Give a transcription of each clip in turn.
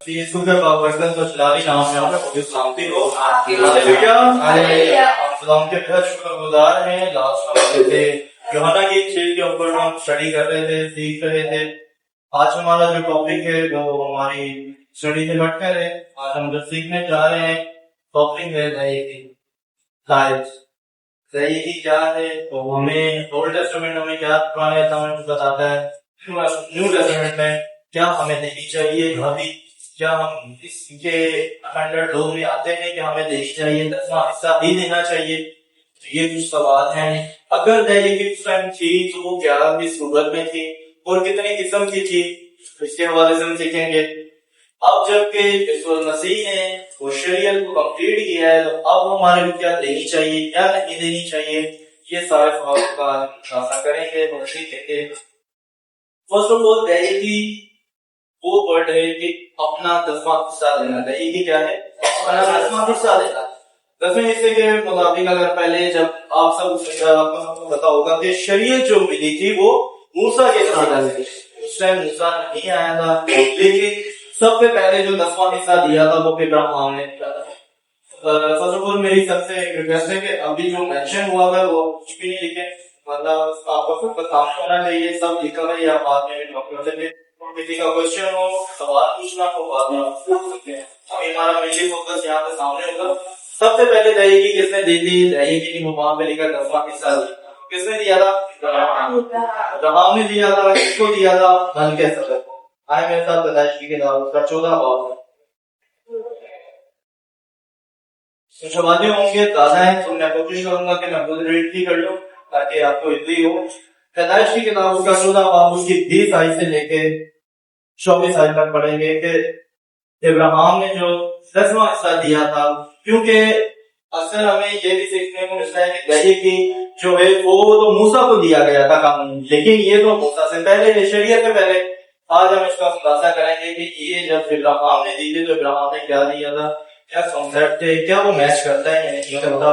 यीशु के बावरकत व जलाली नाम में आपको खुद शांति हो। Hallelujah hallelujah. खुदा के बहुत शुक्रगुजार हैं। लास्ट हफ्ते थे यूहन्ना की इंजील के ऊपर हम स्टडी कर रहे थे, सीख रहे थे। आज हमारा जो टॉपिक है वो हमारी स्टडी से हटकर है। आज हम जो सीखने जा रहे हैं टॉपिक है ज़िंदगी क्या है। तो हमें ओल्ड टेस्टामेंट हमें क्या, पुराने टेस्टामेंट बताता है, न्यू टेस्टामेंट में क्या हमें देनी चाहिए। अभी क्या हम इसके स्टैंडर्ड लोग में आते हैं कि हमें देनी चाहिए, 10वां हिस्सा ही देना चाहिए। तो ये कुछ सवाल हैं। अगर दैनिक टाइम थी तो वो क्या किस सूरत में थी और कितनी किस्म की थी, तो इसके हवाले से हम सीखेंगे। अब जबकि यीशु मसीह ने वो शरीयत को कंप्लीट किया है, तो अब हमारे को क्या देनी चाहिए, क्या नहीं देनी चाहिए, ये सारे सवाल का खुलासा करेंगे और सीखेंगे। फर्स्ट ऑफ ऑल दैनिकी वो वर्ड है कि अपना 10वां हिस्सा देना। दैनिकी क्या है? अपना 10वां हिस्सा देना। 10वें हिस्से के मुताबिक अगर पहले जब आप सब आपको पता होगा कि शरीयत जो मिली थी वो मूसा के ज़माने में, उस टाइम मूसा नहीं आया था, लेकिन सबसे पहले जो 10वां हिस्सा दिया था वो इब्राहिम ने दिया था। फर्स्ट ऑफ ऑल मेरी सबसे रिक्वेस्ट है कि अभी जो मेंशन हुआ है वो कुछ भी नहीं लिखे, मतलब आपको खुद काम करना चाहिए। सब लिखा है या बाद में डॉक्यूमेंट किसी का क्वेश्चन हो, सवाल पूछना हो, बाद में पूछ सकते हैं। अभी हमारा मेनली फोकस यहाँ पे सामने होगा। सबसे पहले दहेगी किसने दी थी? दहेगी की वहां पे लिखा 10वां हिस्सा किसने दिया था? इब्राहिम ने दिया था। किसको दिया था? धन के सदर को। आए मेरे साथ पैदाइशी के नाम उसका 14 बाब शवादे होंगे ताजा है, तो मैं कोशिश करूंगा कि मैं खुद रीड भी कर लूं ताकि आपको इजली हो। पैदाइश की किताब उसका 14 बाब उसकी 20 आयत से लेके 24 आयत तक पढ़ेंगे कि इब्राहिम ने जो 10वां हिस्सा दिया था, क्योंकि अक्सर हमें ये भी सीखने को मिलता है कि दहेगी जो है वो तो मूसा को दिया गया था कानून, लेकिन ये तो मूसा से पहले, शरीयत से पहले। आज हम इसका खुलासा करेंगे कि ये जब इब्राहिम ने दी थी तो इब्राहिम ने क्या दिया था, क्या कॉन्सेप्ट है, क्या वो मैच करता है या नहीं करता।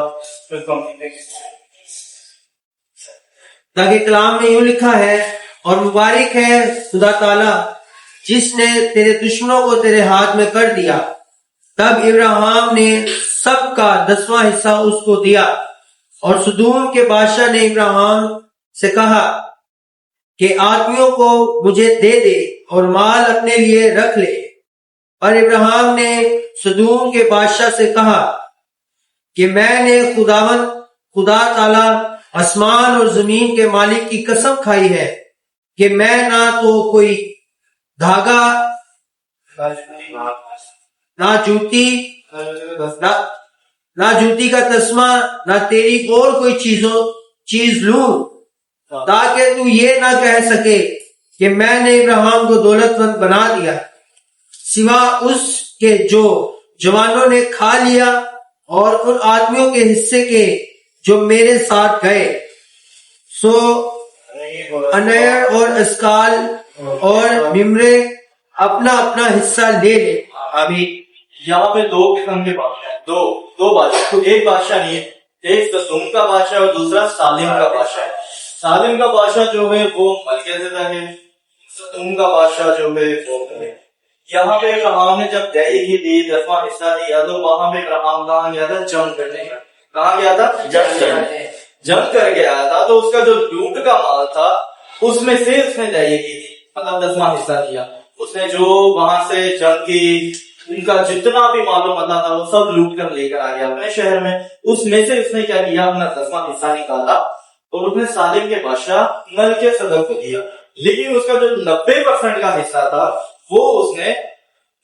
ताकि कलाम में यूं लिखा है, और मुबारक है खुदा ताला जिसने तेरे दुश्मनों को तेरे हाथ में कर दिया। तब इब्राहिम ने सबका 10वां हिस्सा उसको दिया। और सदूम के बादशाह ने इब्राहिम से कहा कि आदमियों को मुझे दे दे और माल अपने लिए रख ले। और इब्राहिम ने सदूम के बादशाह से कहा कि मैंने खुदा ताला आसमान और जमीन के मालिक की कसम खाई है कि मैं ना तो कोई धागा, ना जूती का तस्मा, ना तेरी और कोई चीज लूं, ताकि तू ये ना कह सके कि मैंने इब्राहिम को दौलतमंद बना दिया, सिवा उसके जो जवानों ने खा लिया और उन आदमियों के हिस्से के जो मेरे साथ गए। सो अनयर और अस्काल और मिम्रे अपना अपना हिस्सा ले ले। अभी यहाँ पे दो किस्म के बादशाह, दो बादशाह, तो एक बादशाह नहीं है, एक सदूम का बादशाह और दूसरा सालिम का बादशाह है। सालिम का बादशाह जो है वो मलकीसेदेक है, सदूम का बादशाह जो है वो है। यहाँ पे इब्राहिम ने जब दहेगी दी, 10वां हिस्सा दिया, तो वहां पे इब्राहिम कहाँ गया था? जंग करने। कहाँ गया था? जंग कर गया था। तो उसका जो लूट का माल था उसमें से उसने दहेगी दी, मतलब 10वां हिस्सा दिया। उसने जो वहां से जंग की उनका जितना भी मालूम पता था वो सब लूट कर लेकर आ गया अपने शहर में। उसमें से उसने क्या किया? अपना 10वां हिस्सा निकाला और उसने सालिम के बादशाह मलकीसेदेक को दिया। लेकिन उसका जो 90% का हिस्सा था वो उसने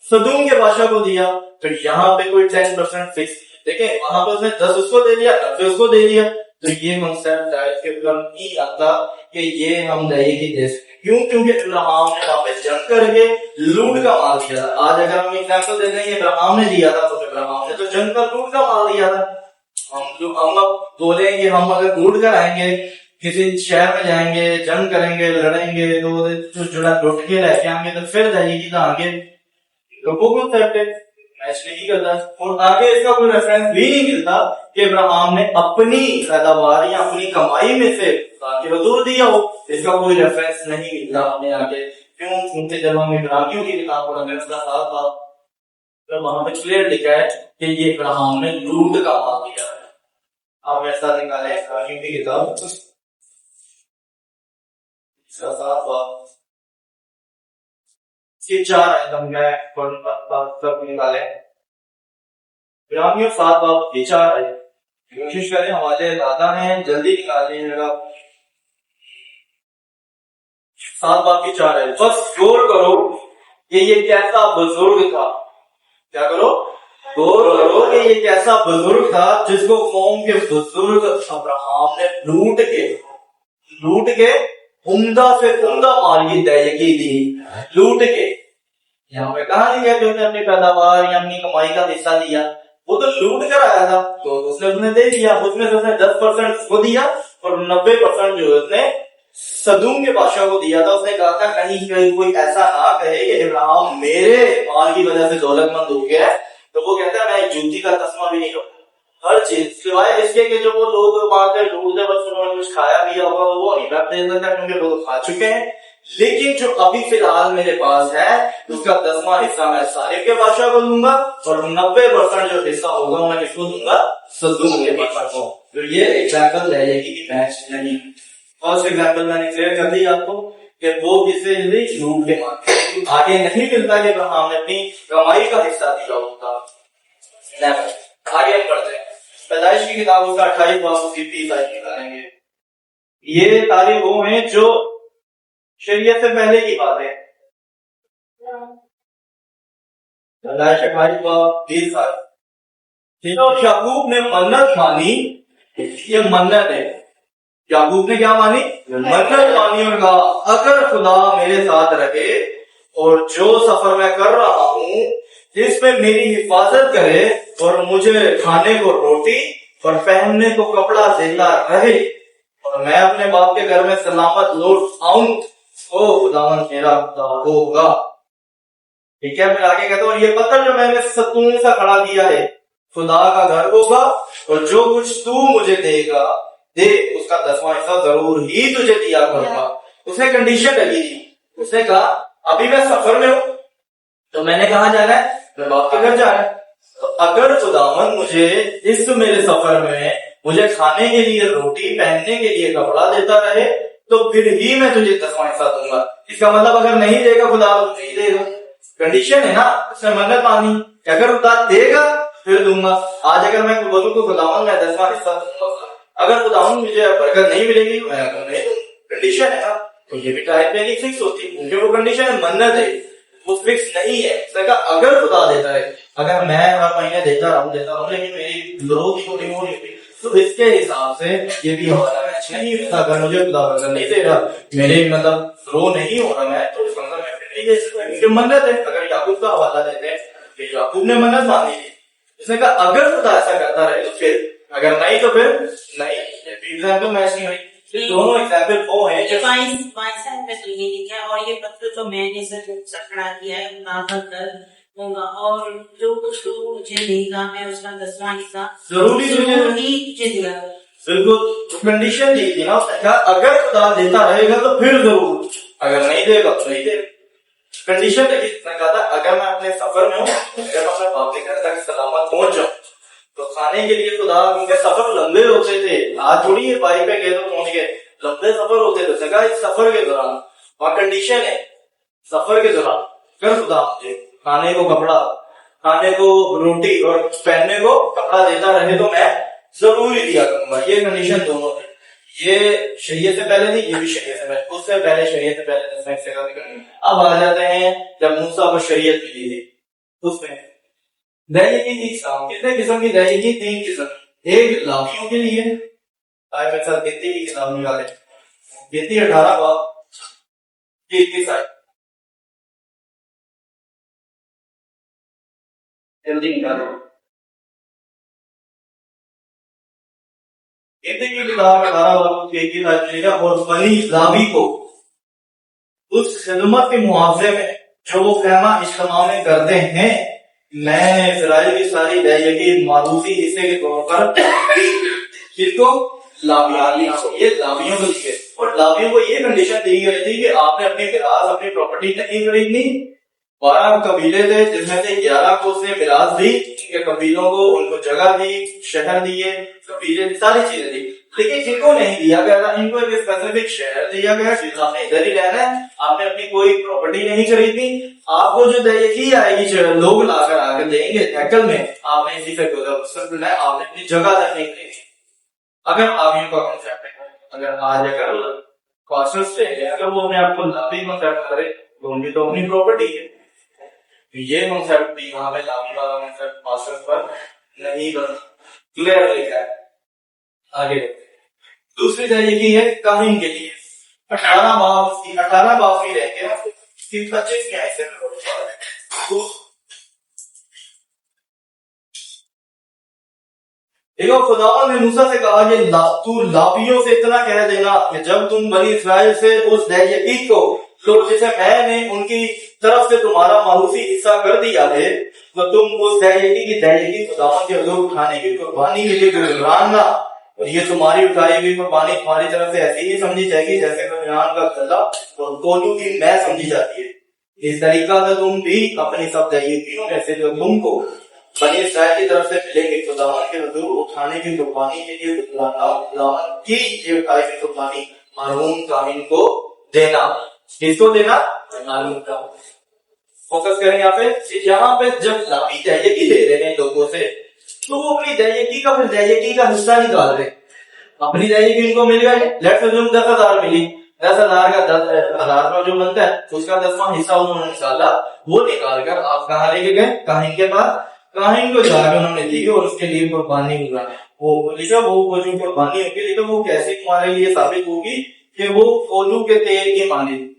सदूम के बादशाह को दिया। तो यहाँ पे कोई 10% फिक्स, देखें वहां पे उसने 10 उसको दे दिया, 90 उसको दे दिया। तो ये कॉन्सेप्ट नहीं आता कि ये हम दहेगी दे सकते। क्यों? क्योंकि इब्राहिम ने वहां पे जंग करके लूट का माल दिया था। आज अगर हम एग्जाम्पल दे देंगे इब्राहिम ने दिया था, तो इब्राहिम ने तो जंग का लूट का माल दिया था। हम बोलेंगे हम अगर लूट कर आएंगे, किसी शहर में जाएंगे, जंग करेंगे, लड़ेंगे, तो जुड़ा लुट के लेके आएंगे, तो फिर दहेगी तो आगे लोगों को कॉन्सेप्ट है मैच नहीं करता। और आगे इसका कोई रेफरेंस भी नहीं मिलता कि इब्राहिम ने अपनी पैदावार या अपनी कमाई में से हजूर दिया हो। इसका कोई रेफरेंस नहीं मिलता हमें आगे। क्यों? क्योंकि जब हम इब्राहिम की किताब पढ़ेंगे उसका साथ तो वहां पे क्लियर लिखा है कि ये इब्राहिम ने लूट का माल दिया है। आप ऐसा निकाले इब्राहिम की किताब ये 4 आइटम है सब निकाले इब्राहिम 7 बाब ये 4 आइटम कोशिश करें, हमारे ज्यादा हैं, जल्दी निकालिएगा। 7 बाब की 4 है। बस गौर करो कि ये कैसा बुजुर्ग था। क्या करो? गौर करो कि ये कैसा बुजुर्ग था जिसको कौम के बुजुर्ग अब्राहम ने लूट के उम्दा से उम्दा माल की अदायगी दी। लूट के यहाँ पे कहा नहीं गया कि उसने अपनी पैदावार या अपनी कमाई का हिस्सा दिया, वो तो लूट कर आया था तो उसने दे दिया। उसमें से उसने 10% उसको दिया और 90% जो उसने सदूम के बादशाह को दिया था। उसने कहा था कहीं कोई ऐसा ना कहे कि इब्राहिम मेरे माल की वजह से दौलतमंद हो गया है, तो वो कहता है मैं एक जूती का तस्मा भी नहीं लूंगा। हर चीज सिवाय इसके कि जो वो लोग वहां से लूट दे, बस उन्होंने कुछ खाया पिया होगा वो नहीं रख दे सकता क्योंकि लोग खा चुके हैं। लेकिन जो अभी फिलहाल मेरे पास है उसका 10वां हिस्सा मैं साहिब के बादशाह को दूंगा और 90% जो हिस्सा होगा मैं किसको दूंगा? सदूम के बादशाह को। तो ये एग्जाम्पल है कि मैच नहीं। फर्स्ट एग्जाम्पल मैंने क्लियर कर दी आपको कि वो किसे लूट के मांगे, आगे नहीं मिलता कि हमने अपनी कमाई का हिस्सा दिया होता। आगे हम पढ़ते हैं पैदाइश की किताबों का 28 बाब उसकी 30 आयत निकालेंगे। ये तारीख वो है जो शरीयत से पहले की बात है। पैदाइश 28 बाब 30 आयत। याकूब ने मन्नत मानी, ये मन्नत है। याकूब ने क्या मानी? मन्नत मानी और कहा अगर खुदा मेरे साथ रहे और जो सफर मैं कर रहा हूँ जिसमें मेरी हिफाजत करे और मुझे खाने को रोटी और पहनने को कपड़ा देता रहे और मैं अपने बाप के घर में सलामत लौट आऊं तो खुदावन मेरा खुदा होगा। ठीक है, फिर आगे कहता हूँ ये पत्थर जो मैंने सतून सा खड़ा किया है खुदा का घर होगा और जो कुछ तू मुझे देगा दे उसका 10वां हिस्सा जरूर ही तुझे दिया करूंगा। उसने कंडीशन लगी थी, उसने कहा अभी मैं सफर में हूं तो मैंने कहा जाना है? मैं बाप के घर जाना है। तो अगर खुदावन मुझे इस मेरे सफर में मुझे खाने के लिए रोटी पहनने के लिए कपड़ा देता रहे तो फिर ही मैं तुझे 10वां हिस्सा दूंगा। इसका मतलब अगर नहीं देगा खुदा तो नहीं देगा, कंडीशन है ना। उसने मन्नत मानी अगर खुदा देगा फिर दूंगा। आज अगर मैं बोलूं तो खुदावन मैं 10वां हिस्सा दूंगा, अगर खुदावन मुझे बरकत नहीं मिलेगी मैं नहीं दूंगा, कंडीशन है ना। तो ये भी टाइप में फिक्स होती है क्योंकि वो कंडीशन है, मन्नत है, वो फिक्स नहीं है। अगर खुदा देता है, अगर मैं हर महीने देता रहूं लेकिन मेरी ग्रोथ ही नहीं हो रही तो इसके हिसाब से ये भी हमारा मैच नहीं होता। अगर मुझे खुदा बरकत नहीं दे रहा, मेरे मतलब ग्रो नहीं हो रहा मैं तो इसका मतलब मैं नहीं दे सकता, मन्नत है। अगर याकूब का हवाला देते हैं कि याकूब ने मन्नत मानी थी, उसने कहा अगर खुदा ऐसा करता रहे तो फिर, अगर नहीं तो फिर नहीं। एग्जाम्पल मैच नहीं हुई, दोनों एग्जाम्पल वो है जो ये लिखा है और ये पत्र तो मैंने खड़ा किया है होगा और जो कुछ तू मुझे देगा मैं उसका 10वां हिस्सा जरूरी तुझे दिया। बिल्कुल कंडीशन दी थी ना, अगर खुदा देता रहेगा तो फिर जरूर, अगर नहीं देगा तो नहीं देगा। कंडीशन कहा था अगर मैं अपने सफर में हूँ, अगर मैं अपने बाप के घर तक सलामत पहुंच जाऊँ तो खाने के लिए खुदा, उनके सफर लंबे होते थे। आज थोड़ी ये बाइक पे गए तो पहुंच गए, लंबे सफर होते थे। सका इस सफर के दौरान वहां कंडीशन है, सफर के दौरान अगर खुदा मुझे खाने को कपड़ा, खाने को रोटी और पहनने को कपड़ा देता रहे तो मैं जरूर ही दिया करूंगा। ये कंडीशन दोनों है। ये शरीयत से पहले थी, ये भी शरीयत से पहले, उससे पहले शरीयत से पहले। अब आ जाते हैं जब मूसा को शरीयत मिली थी उसमें दयागी थी। कितने किस्म की दयागी? 3 किस्म। एक लाभियों के लिए, आए मेरे साथ गिनती की किताब निकाले, गिनती 18 बाब 30 आए, जल्दी निकालो। गिनती की किताब 18 बाब 30 आए और बनी लाभी को उस खिदमत के मुआवजे में जो वो खैमा इज्तिमा में करते हैं मैंने इस्राइल की सारी दयागी मारूफी हिस्से के तौर पर किसको? लाभियों को। ये लाभियों को दिए और लाभियों को ये कंडीशन दी गई थी कि आपने अपनी विरासत, अपनी प्रॉपर्टी नहीं खरीदनी 12 कबीले थे जिसमें से 11 को उसने मिराज दी, उनके कबीलों को उनको जगह दी, शहर दिए, कबीले सारी चीजें दी। लेकिन जिनको नहीं दिया गया था इनको एक स्पेसिफिक शहर दिया गया कि आपने इधर ही रहना है, आपने अपनी कोई प्रॉपर्टी नहीं खरीदनी, आपको जो दयकी आएगी लोग लाकर आकर देंगे हैकल में, आपने इसी से गुजरना है, आपने अपनी जगह तक नहीं खरीदी। अगर आप इनका कॉन्सेप्ट है, अगर आज अगर कॉन्सेप्ट से अगर वो अपने आपको लाभी कॉन्सेप्ट करे तो उनकी तो अपनी प्रॉपर्टी है। ये कॉन्सेप्ट भी यहाँ पे लाभी वाला कॉन्सेप्ट कॉन्सेप्ट पर नहीं बना, क्लियर लिखा है। आगे दूसरी तरीके है काहिन के लिए 18 बाब की रहते हैं 25 के ऐसे देखो खुदावन ने मूसा से कहा कि तू लाभियों से इतना कह देना कि जब तुम बनी इस्राएल से उस दयकी को तो जैसे मैंने उनकी तरफ से तुम्हारा मारूफी हिस्सा कर दिया है तो तुम उस दयकी खुदावन के हजूर उठाने की कुर्बानी के लिए गुजराना, और ये तुम्हारी उठाई हुई कुर्बानी तुम्हारी तरफ से ऐसी ही समझी जाएगी जैसे कुरान का गला और कोलू की मैं समझी जाती है। इस तरीका से तुम भी अपनी सब दयकियों में से जो तुमको बनी इस्राएल की तरफ से मिलेंगे खुदावन के हजूर उठाने की कुर्बानी के लिए खुदावन की ये उठाई हुई कुर्बानी मारूम काहिन को देना। किसको देना? मारूम का। फोकस करें यहाँ पे जब लाभी दयकी ले रहे हैं लोगों से तो वो अपनी दयकी का फिर दयकी का हिस्सा निकाल रहे, अपनी दयकी इनको मिल गए, लेट्स अज्यूम 10,000 मिली, 10,000 का 10,000 का जो बनता है उसका 10वां हिस्सा उन्होंने निकाला, वो निकाल कर आप कहाँ लेके गए? काहिन के पास। काहिन को जाकर उन्होंने दी और उसके लिए कुर्बानी गुजारा। वो लिखा वो जो कुर्बानी होगी लेकिन वो कैसे तुम्हारे लिए साबित होगी कि वो कोलू के तेल की मालिक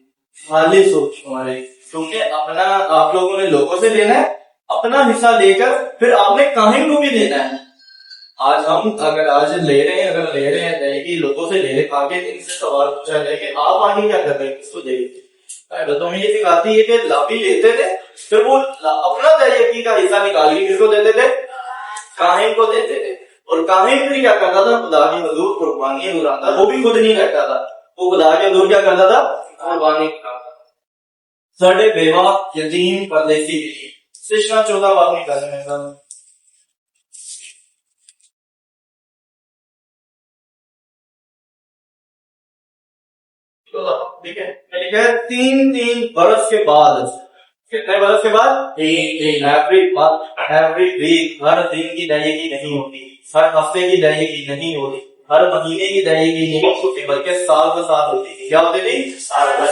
खालिस हो तुम्हारे, क्योंकि अपना आप लोगों ने लोगों से लेना है, अपना हिस्सा लेकर फिर आपने काहिन को भी देना है। आज हम अगर आज ले रहे हैं दयकी लोगों से ले रहे आगे इनसे सवाल पूछा जाए कि आप आगे क्या कर रहे हैं, किसको देगी? तो ये सिखाती है कि लाभी लेते थे फिर वो अपना दयकी का हिस्सा निकाल के किसको देते थे? काहिन को देते थे। और काहिन फिर क्या करता था? खुदा की हजूर कुर्बानी गुजारता, वो भी खुद नहीं करता था, वो खुदा के हजूर क्या करता था? कुर्बानी करता। साढ़े बेवा यतीम परदेसी के लिए सिस्ना 14 बाब निकाले में ठीक है, मैंने 3 बरस के बाद, कितने बरस के बाद? 3 एवरी वीक, हर दिन की दयकी नहीं होती, हर हफ्ते की दयकी नहीं होती, हर महीने की दयकी नहीं होती, बल्कि साल ब साल होती थी। क्या होती थी? साल ब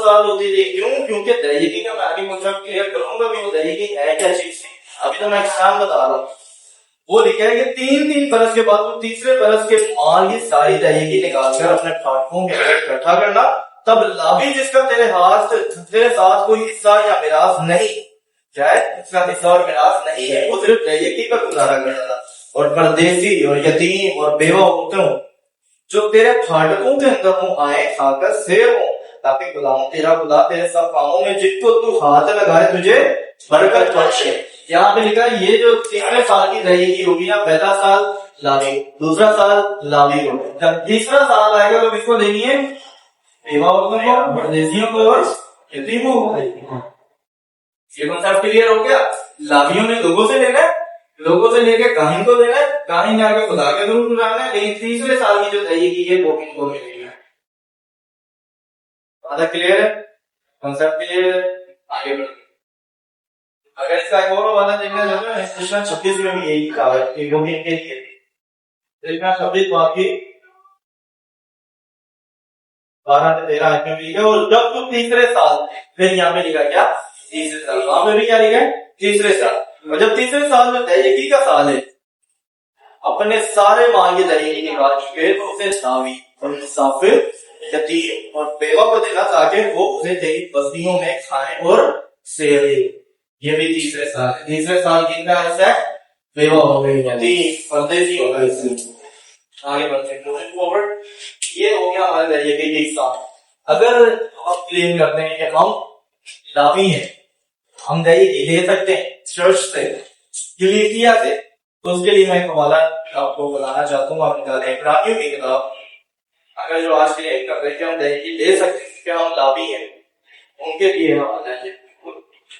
साल होती थी। क्यों? क्योंकि दयकी का मैं अभी मतलब क्लियर करूंगा कि वो दयकी है क्या चीज थी, अभी तो मैं एग्जाम बता रहा हूँ। वो लिखा है कि 3 बरस के बाद तो तीसरे बरस के माल की सारी दयकी निकालकर अपने फाटकों में इकट्ठा करना, तब लाभी जिसका तेरे साथ कोई हिस्सा या मिरास नहीं, चाहे इसका हिस्सा और मिरास नहीं है, वो सिर्फ दयकी का गुजारा करता। और परदेसी और यतीम और बेवा औरतों जो तेरे फाटकों के अंदर हो आए खाकर सेर हो, ताकि तेरा खुदा तेरे सब कामों में जिसको तू हाथ लगाए तुझे बरकत बख्शे। यहाँ पे लिखा ये जो तीसरे साल की दयकी होगी ना, पहला साल लाभी, दूसरा साल लाभी हो, तीसरा साल आएगा तो किसको देनी है? बेवा औरतों को, परदेसियों को और यतीमों को। ये कॉन्सेप्ट क्लियर हो गया? लाभियों ने लोगों से लेना है, लोगों से लेके काहिन को देना है, काहिन जाकर खुदा के दूर गुजारना है, लेकिन तीसरे साल की जो दयकी है वो किनको मिलेगी? आधा क्लियर है? कॉन्सेप्ट क्लियर है? आगे बढ़े। अगर इसका एक और वाला देखना चाहते हैं, क्वेश्चन 26 में भी यही कहा है कि वो भी इनके लिए देखना 26 बाकी 12 से 13 में भी लिखा। और जब तुम तीसरे साल, फिर यहाँ पे लिखा क्या? तीसरे साल, वहां पे भी क्या लिखा है? तीसरे साल। और जब तीसरे साल में दयकी का साल है, अपने सारे माल की दयकी निकाल चुके तो उसे सावी और मुसाफिर यतीम और बेवा को देना ताकि वो उसे तेरी बस्तियों में खाएं और सेरे। ये भी तीसरे साल है। तीसरे साल किनका हिस्सा है? बेवा हो गई, यतीम, परदेसी हो गए। आगे बढ़ते हैं। ये हो गया हमारे दयकी का हिस्सा। अगर हम क्लेम करते हैं कि हम लाभी हैं, हम दयकी ले सकते हैं चर्च से, कलीसिया से, तो उसके लिए मैं एक हवाला आपको बताना चाहता हूँ। आप निकालें इब्रानियों की किताब। अगर जो आज के लिए कर रहे हैं हम दयकी ले सकते हैं क्या हम लाभी हैं, उनके लिए हवाला है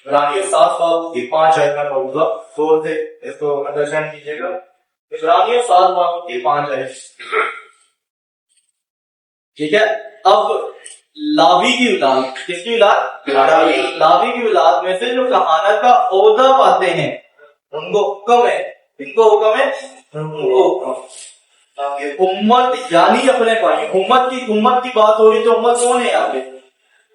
इब्रानियों 7 बाब की 5 आयत में पढ़ूंगा, जोर से इसको अंडरस्टैंड कीजिएगा। इब्रानियों 7 बाब की 5 आयत, ठीक है। अब लावी की औलाद, किसकी औलाद? लावी की औलाद में से जो कहानत का ओहदा पाते हैं उनको हुक्म है, इनको हुक्म है, उनको हुक्म। उम्मत यानी अपने भाई, उम्मत की बात हो रही तो उम्मत कौन है यहाँ पे?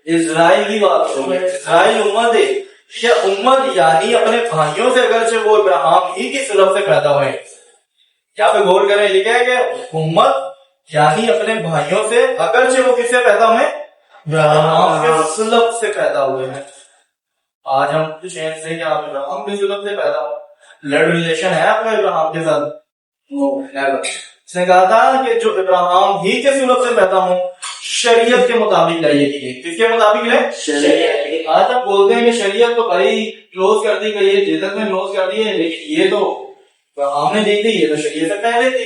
इजराइल की बात हो रही है, इजराइल उम्मत है। क्या उम्मत यानी अपने भाइयों से, अगर से वो इब्राहिम ही की सुलभ से पैदा हुए। यहाँ पे गौर करें, लिखा है कि उम्मत यानी अपने भाइयों से, अगर से वो किससे पैदा हुए? इब्राहिम के सुलभ से पैदा हुए हैं। आज हम कुछ से क्या इब्राहिम के सुलभ से पैदा हुए, ब्लड रिलेशन है आपका इब्राहिम के साथ? उसने कहा था कि जो इब्राहिम ही के सुलभ से पैदा हो, शरीयत के मुताबिक लाइए। किसके मुताबिक है? शरीयत। आज हम बोलते हैं कि शरीयत तो बड़ी क्लोज कर दी गई है, जिद्दत में क्लोज कर दी है, लेकिन ये तो हमने दी थी, ये तो शरीयत से पहले थी।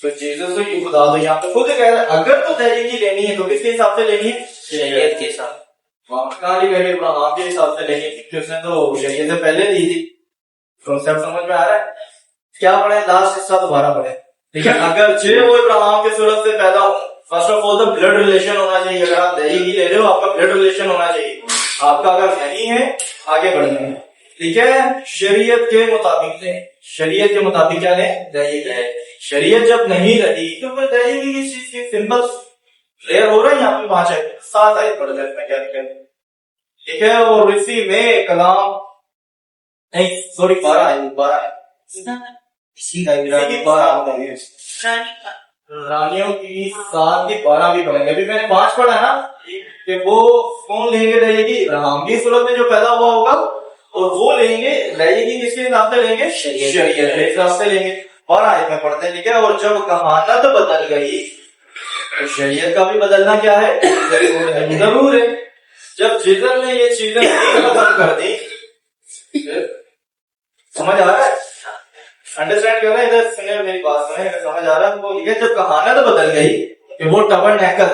तो जीसस तो ये खुदा तो यहाँ पे खुद कह रहा है, अगर तो तहरीकी लेनी है तो किसके हिसाब से लेनी है? शरीयत के साथ। कहां लिखा है? इब्राहिम के हिसाब से लेनी है, उसने तो शरीयत से पहले दी थी। कॉन्सेप्ट समझ में आ रहा है? क्या पढ़े? लास्ट हिस्सा दोबारा पढ़े, ठीक है। अगर वो इब्राहिम के सूरत से पैदा हो, फर्स्ट ऑफ ऑल तो ब्लड रिलेशन होना चाहिए। अगर आप दही ले रहे हो, आपका ब्लड रिलेशन होना चाहिए। आपका अगर नहीं है, आगे बढ़ना है, ठीक है। शरीयत के मुताबिक लें, शरीयत के मुताबिक क्या लें? दही है। शरीयत जब नहीं रही तो फिर दही भी इस चीज की सिंपल क्लियर हो रहा है। यहाँ पे 5 आयत 7 आयत पढ़ जाए, इसमें क्या लिखा है, ठीक है। और इसी में कलाम नहीं, सॉरी 12 आयत इसी का 12 रानियों की 7 की 12 भी पढ़ेंगे। अभी मैंने 5 पढ़ा है ना, कि वो कौन लेंगे रहेगी? इब्राहिम की सूरत में जो पैदा हुआ होगा, और वो लेंगे रहेगी किसके हिसाब से लेंगे? शरीयत के हिसाब से लेंगे। 12 आयत में पढ़ते हैं, ठीक है। और जब कहानत बदल गई तो शरीयत का भी बदलना क्या है? जरूर है। जब जिदर ने ये चीजें खत्म कर दी, समझ आ रहा है? अंडरस्टैंड कर रहे हैं? इधर सुने, मेरी बात सुने, समझ आ रहा है? वो ये जब कहानत बदल गई कि वो टबरनेकल,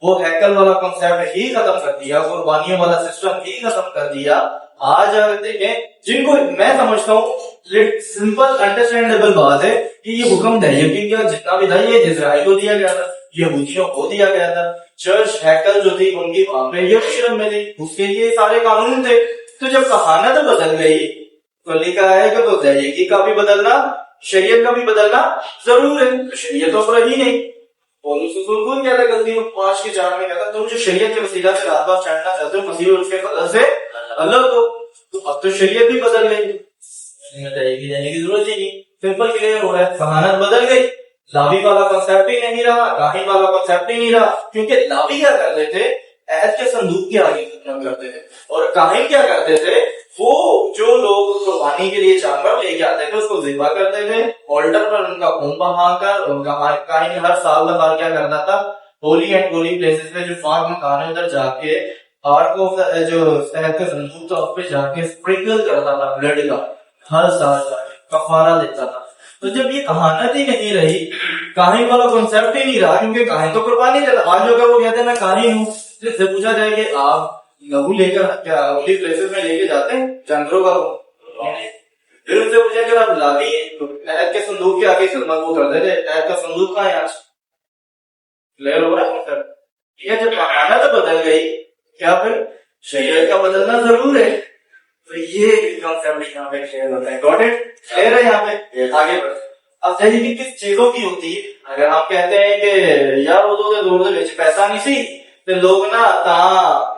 वो हैकल वाला कॉन्सेप्ट ही खत्म कर दिया, कुर्बानियों वाला सिस्टम ही खत्म कर दिया। आज अगर देखें, जिनको मैं समझता हूँ सिंपल अंडरस्टैंडेबल बात है कि ये हुक्म है, यकीन क्या जितना भी था ये इजराइल को दिया गया था, यहूदियों को दिया गया था। चर्च हैकल जो थी उनकी वहां पे यरूशलेम में थी, उसके लिए सारे कानून थे। तो जब कहानत बदल गई तो लिखा है कि तो दहेगी का भी बदलना, शरीयत का भी बदलना जरूर है। शरीयत तो रही नहीं। और कौन कहता गलती 5 के 4 में कहता, तुम जो शरीयत के वसीला से रात बात चढ़ना चाहते हो, मसीह और उसके फजल से अलग हो। तो अब तो शरीयत भी बदल गई, दहेगी देने की जरूरत ही नहीं। सिंपल क्लियर हो रहा है, कहानत बदल गई। लावी वाला कॉन्सेप्ट ही नहीं रहा, काहिन वाला कॉन्सेप्ट ही नहीं रहा। क्योंकि लावी क्या करते थे? ऐद के संदूक के आगे खत्म करते थे, और काहिन क्या करते थे? वो जो लोग कुर्बानी के लिए जानवर लेके आते थे उसको ज़िबा करते थे, ऑल्टर पर उनका खून बहाकर। उनका काहिन हर साल बार क्या करता था? होली एंड होली प्लेसेस पे जो 5 मकान है उधर जाके आर्क ऑफ जो शहद का संदूक था उस पे जाके स्प्रिंकल करता था ब्लड का, हर साल कफारा देता था। तो जब ये कहानत ही नहीं रही, काहिन वाला कॉन्सेप्ट ही नहीं रहा, क्योंकि काहिन तो कुर्बानी देता। आज अगर वो कहते हैं मैं काहिन हूँ, जिससे पूछा जाए कि आप लहू लेकर क्या होली प्लेसेस में लेके जाते हैं जानवरों का? फिर उनसे पूछा कि आप लावी ऐद के संदूक के आगे वो करते थे, ऐद का संदूक कहाँ है आज? क्लियर हो रहा है? ये जब कहानत बदल गई, क्या फिर शरीयत का बदलना जरूर है। तो ये कॉन्सेप्ट यहाँ पे क्लियर होता है। Got it? क्लियर है यहाँ पे? आगे बढ़। अब चाहिए किस चीजों की होती है? अगर हम कहते हैं कि यार वो तो दूर से पैसा नहीं सी, तो लोग ना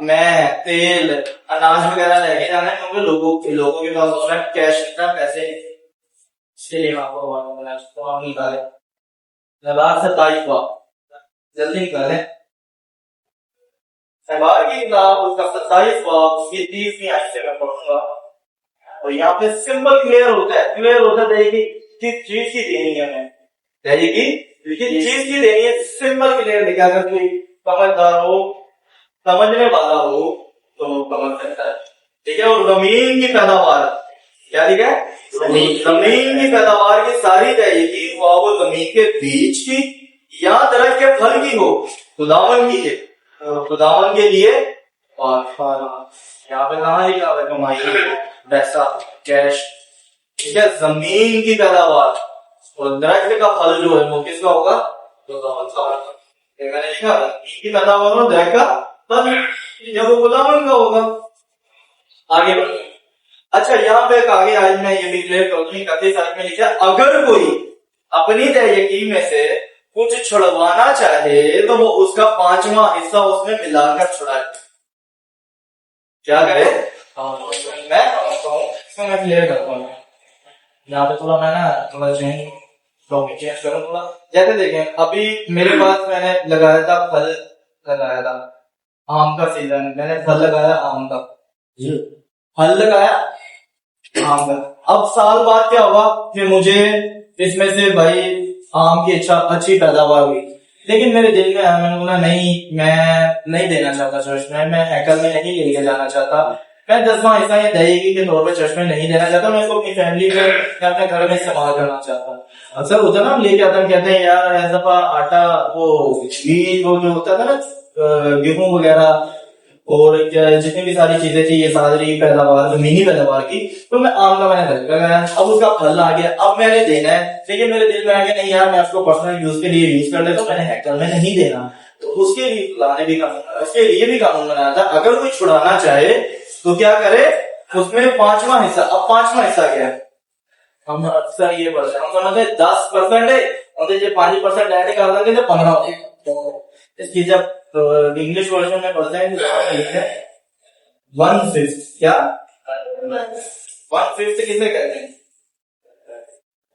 मैं तेल अनाज वगैरह लेके जाना है, क्योंकि लोगों के पास होता है कैश, इतना पैसे इसलिए आपको निकाले 27 जल्दी निकाले सहबार की किताब उसका 27 उसकी 30वीं आयत से मैं पढ़ूंगा। और यहाँ पे सिंपल क्लियर होता है देखिए किस चीज की देनी है हमें, देखिए किस चीज की देनी है, सिंपल क्लियर लिखा। अगर कोई समझदार हो, समझने वाला हो तो समझ सकता है, ठीक है। और जमीन की पैदावार क्या लिखा है? जमीन की पैदावार की सारी रहेगी, वो जमीन के बीज की या दरख्त के फल की हो, खुदावन की है, खुदावन के लिए यहाँ पे कहाँ ही क्या कमाई पैसा कैश, ठीक है। जमीन की पैदावार और दरख्त का फल जो है वो किसका होगा, मैंने लिखा जमीन की पैदावार और दरख्त का फल जब वो गुलामन का होगा। आगे बढ़ते। अच्छा यहाँ पे आगे आज मैं ये भी क्लियर कर दूं, कथी साइड में लिखा अगर कोई अपनी तयकीन में से कुछ छुड़वाना चाहे तो वो उसका 5वां हिस्सा उसमें मिलाकर छुड़ाए। क्या करे, मैं क्लियर करता हूँ यहाँ पे थोड़ा मैं ना थोड़ा चेंज करूँ थोड़ा। जैसे देखें अभी मेरे पास मैंने लगाया था फल, लगाया था आम का सीजन, मैंने फल लगाया आम का, फल लगाया आम का। अब साल बाद क्या हुआ कि मुझे इसमें से भाई आम की अच्छी पैदावार हुई, लेकिन मेरे दिल में मैंने बोला नहीं, मैं नहीं देना चाहता चर्च में, मैं हैकल में नहीं लेके जाना चाहता, मैं 10वां हिस्सा ये दहेगी के तौर पर चर्च में नहीं देना चाहता, मैं इसको अपनी फैमिली में या अपने घर में इस्तेमाल करना चाहता। अक्सर होता ना, हम लेके आते हैं कहते हैं यार ऐसा आटा वो बीज वो जो होता था ना गेहूं वगैरह और जितनी भी सारी चीजें थी ये सारी पैदावार जमीनी पैदावार की, तो मैं आम का मैंने घर लगाया, अब उसका फल आ गया, अब मैंने देना है, लेकिन मेरे दिल में आ गया नहीं यार मैं उसको पर्सनल यूज के लिए यूज कर लेता हूँ, मैंने हेक्टर में नहीं देना। तो उसके लिए लाने भी कानून, उसके लिए भी कानून बनाया था अगर कोई छुड़ाना चाहे तो क्या करे, उसमें 5वां हिस्सा। अब 5वां हिस्सा क्या है, हम अक्सर ये बोलते हैं, हम समझते 10% है और 5% ऐड कर देंगे तो 15 होगा। इसकी जब तो इंग्लिश वर्जन में पढ़ते हैं 1/5, क्या 1/5 किसे कहते हैं,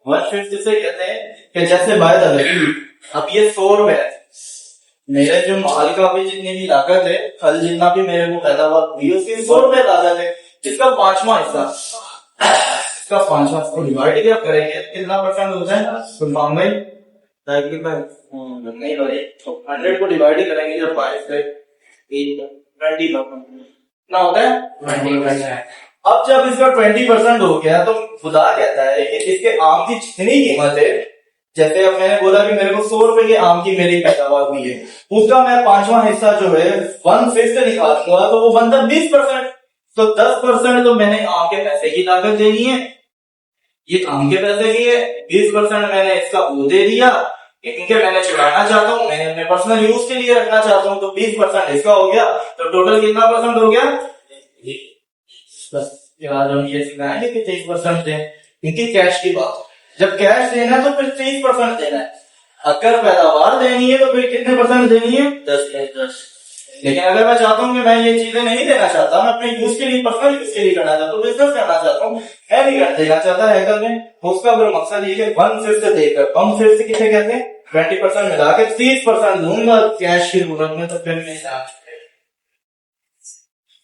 1/5 किसे कहते हैं कि जैसे बाय द वे अब ये 100 रुपए है, मेरे जो माल का भी जितनी भी लागत है, फल जितना भी मेरे को पैदावार हुई उसकी 100 रुपए लागत है, इसका 5वां हिस्सा, इसका 5वां हिस्सा डिवाइड क्या करेंगे, कितना परसेंट होता है तो मांगे नहीं भाई, 100 को डिवाइड करेंगे जब 5 से 20 ना होता है 20%। अब जब इसका 20% हो गया तो खुदा कहता है कि इसके आम की जितनी कीमत है, जैसे अब मैंने बोला कि मेरे को 100 रुपए की आम की मेरी पैदावार हुई है, उसका मैं 5वां हिस्सा जो है 1/5 निकालूंगा तो वो बनता 20%। तो 10% तो मैंने आम के पैसे की लागत देनी है, ये आम के पैसे की है, 20% मैंने इसका वो दे दिया क्योंकि मैंने चुराना चाहता हूँ, मैंने अपने पर्सनल यूज के लिए रखना चाहता हूँ, तो 20% इसका हो गया, तो टोटल कितना परसेंट हो गया, बस ये सिखाएंगे कि 30% दें, क्योंकि कैश की बात, जब कैश देना है तो फिर 30% देना है, अगर पैदावार देनी है तो फिर कितने परसेंट देनी है, 10। लेकिन अगर मैं चाहता हूँ कि मैं ये चीजें नहीं देना चाहता, मैं अपने यूज के लिए पर्सनल यूज के लिए करना चाहता हूँ, बिजनेस करना चाहता हूँ, मैं नहीं कर देना चाहता हैकर में, उसका अगर मकसद ये 1/5 देकर 1/5 किसे कहते हैं 20% मिला के 30% दूंगा कैश की जरूरत में, तो फिर मैं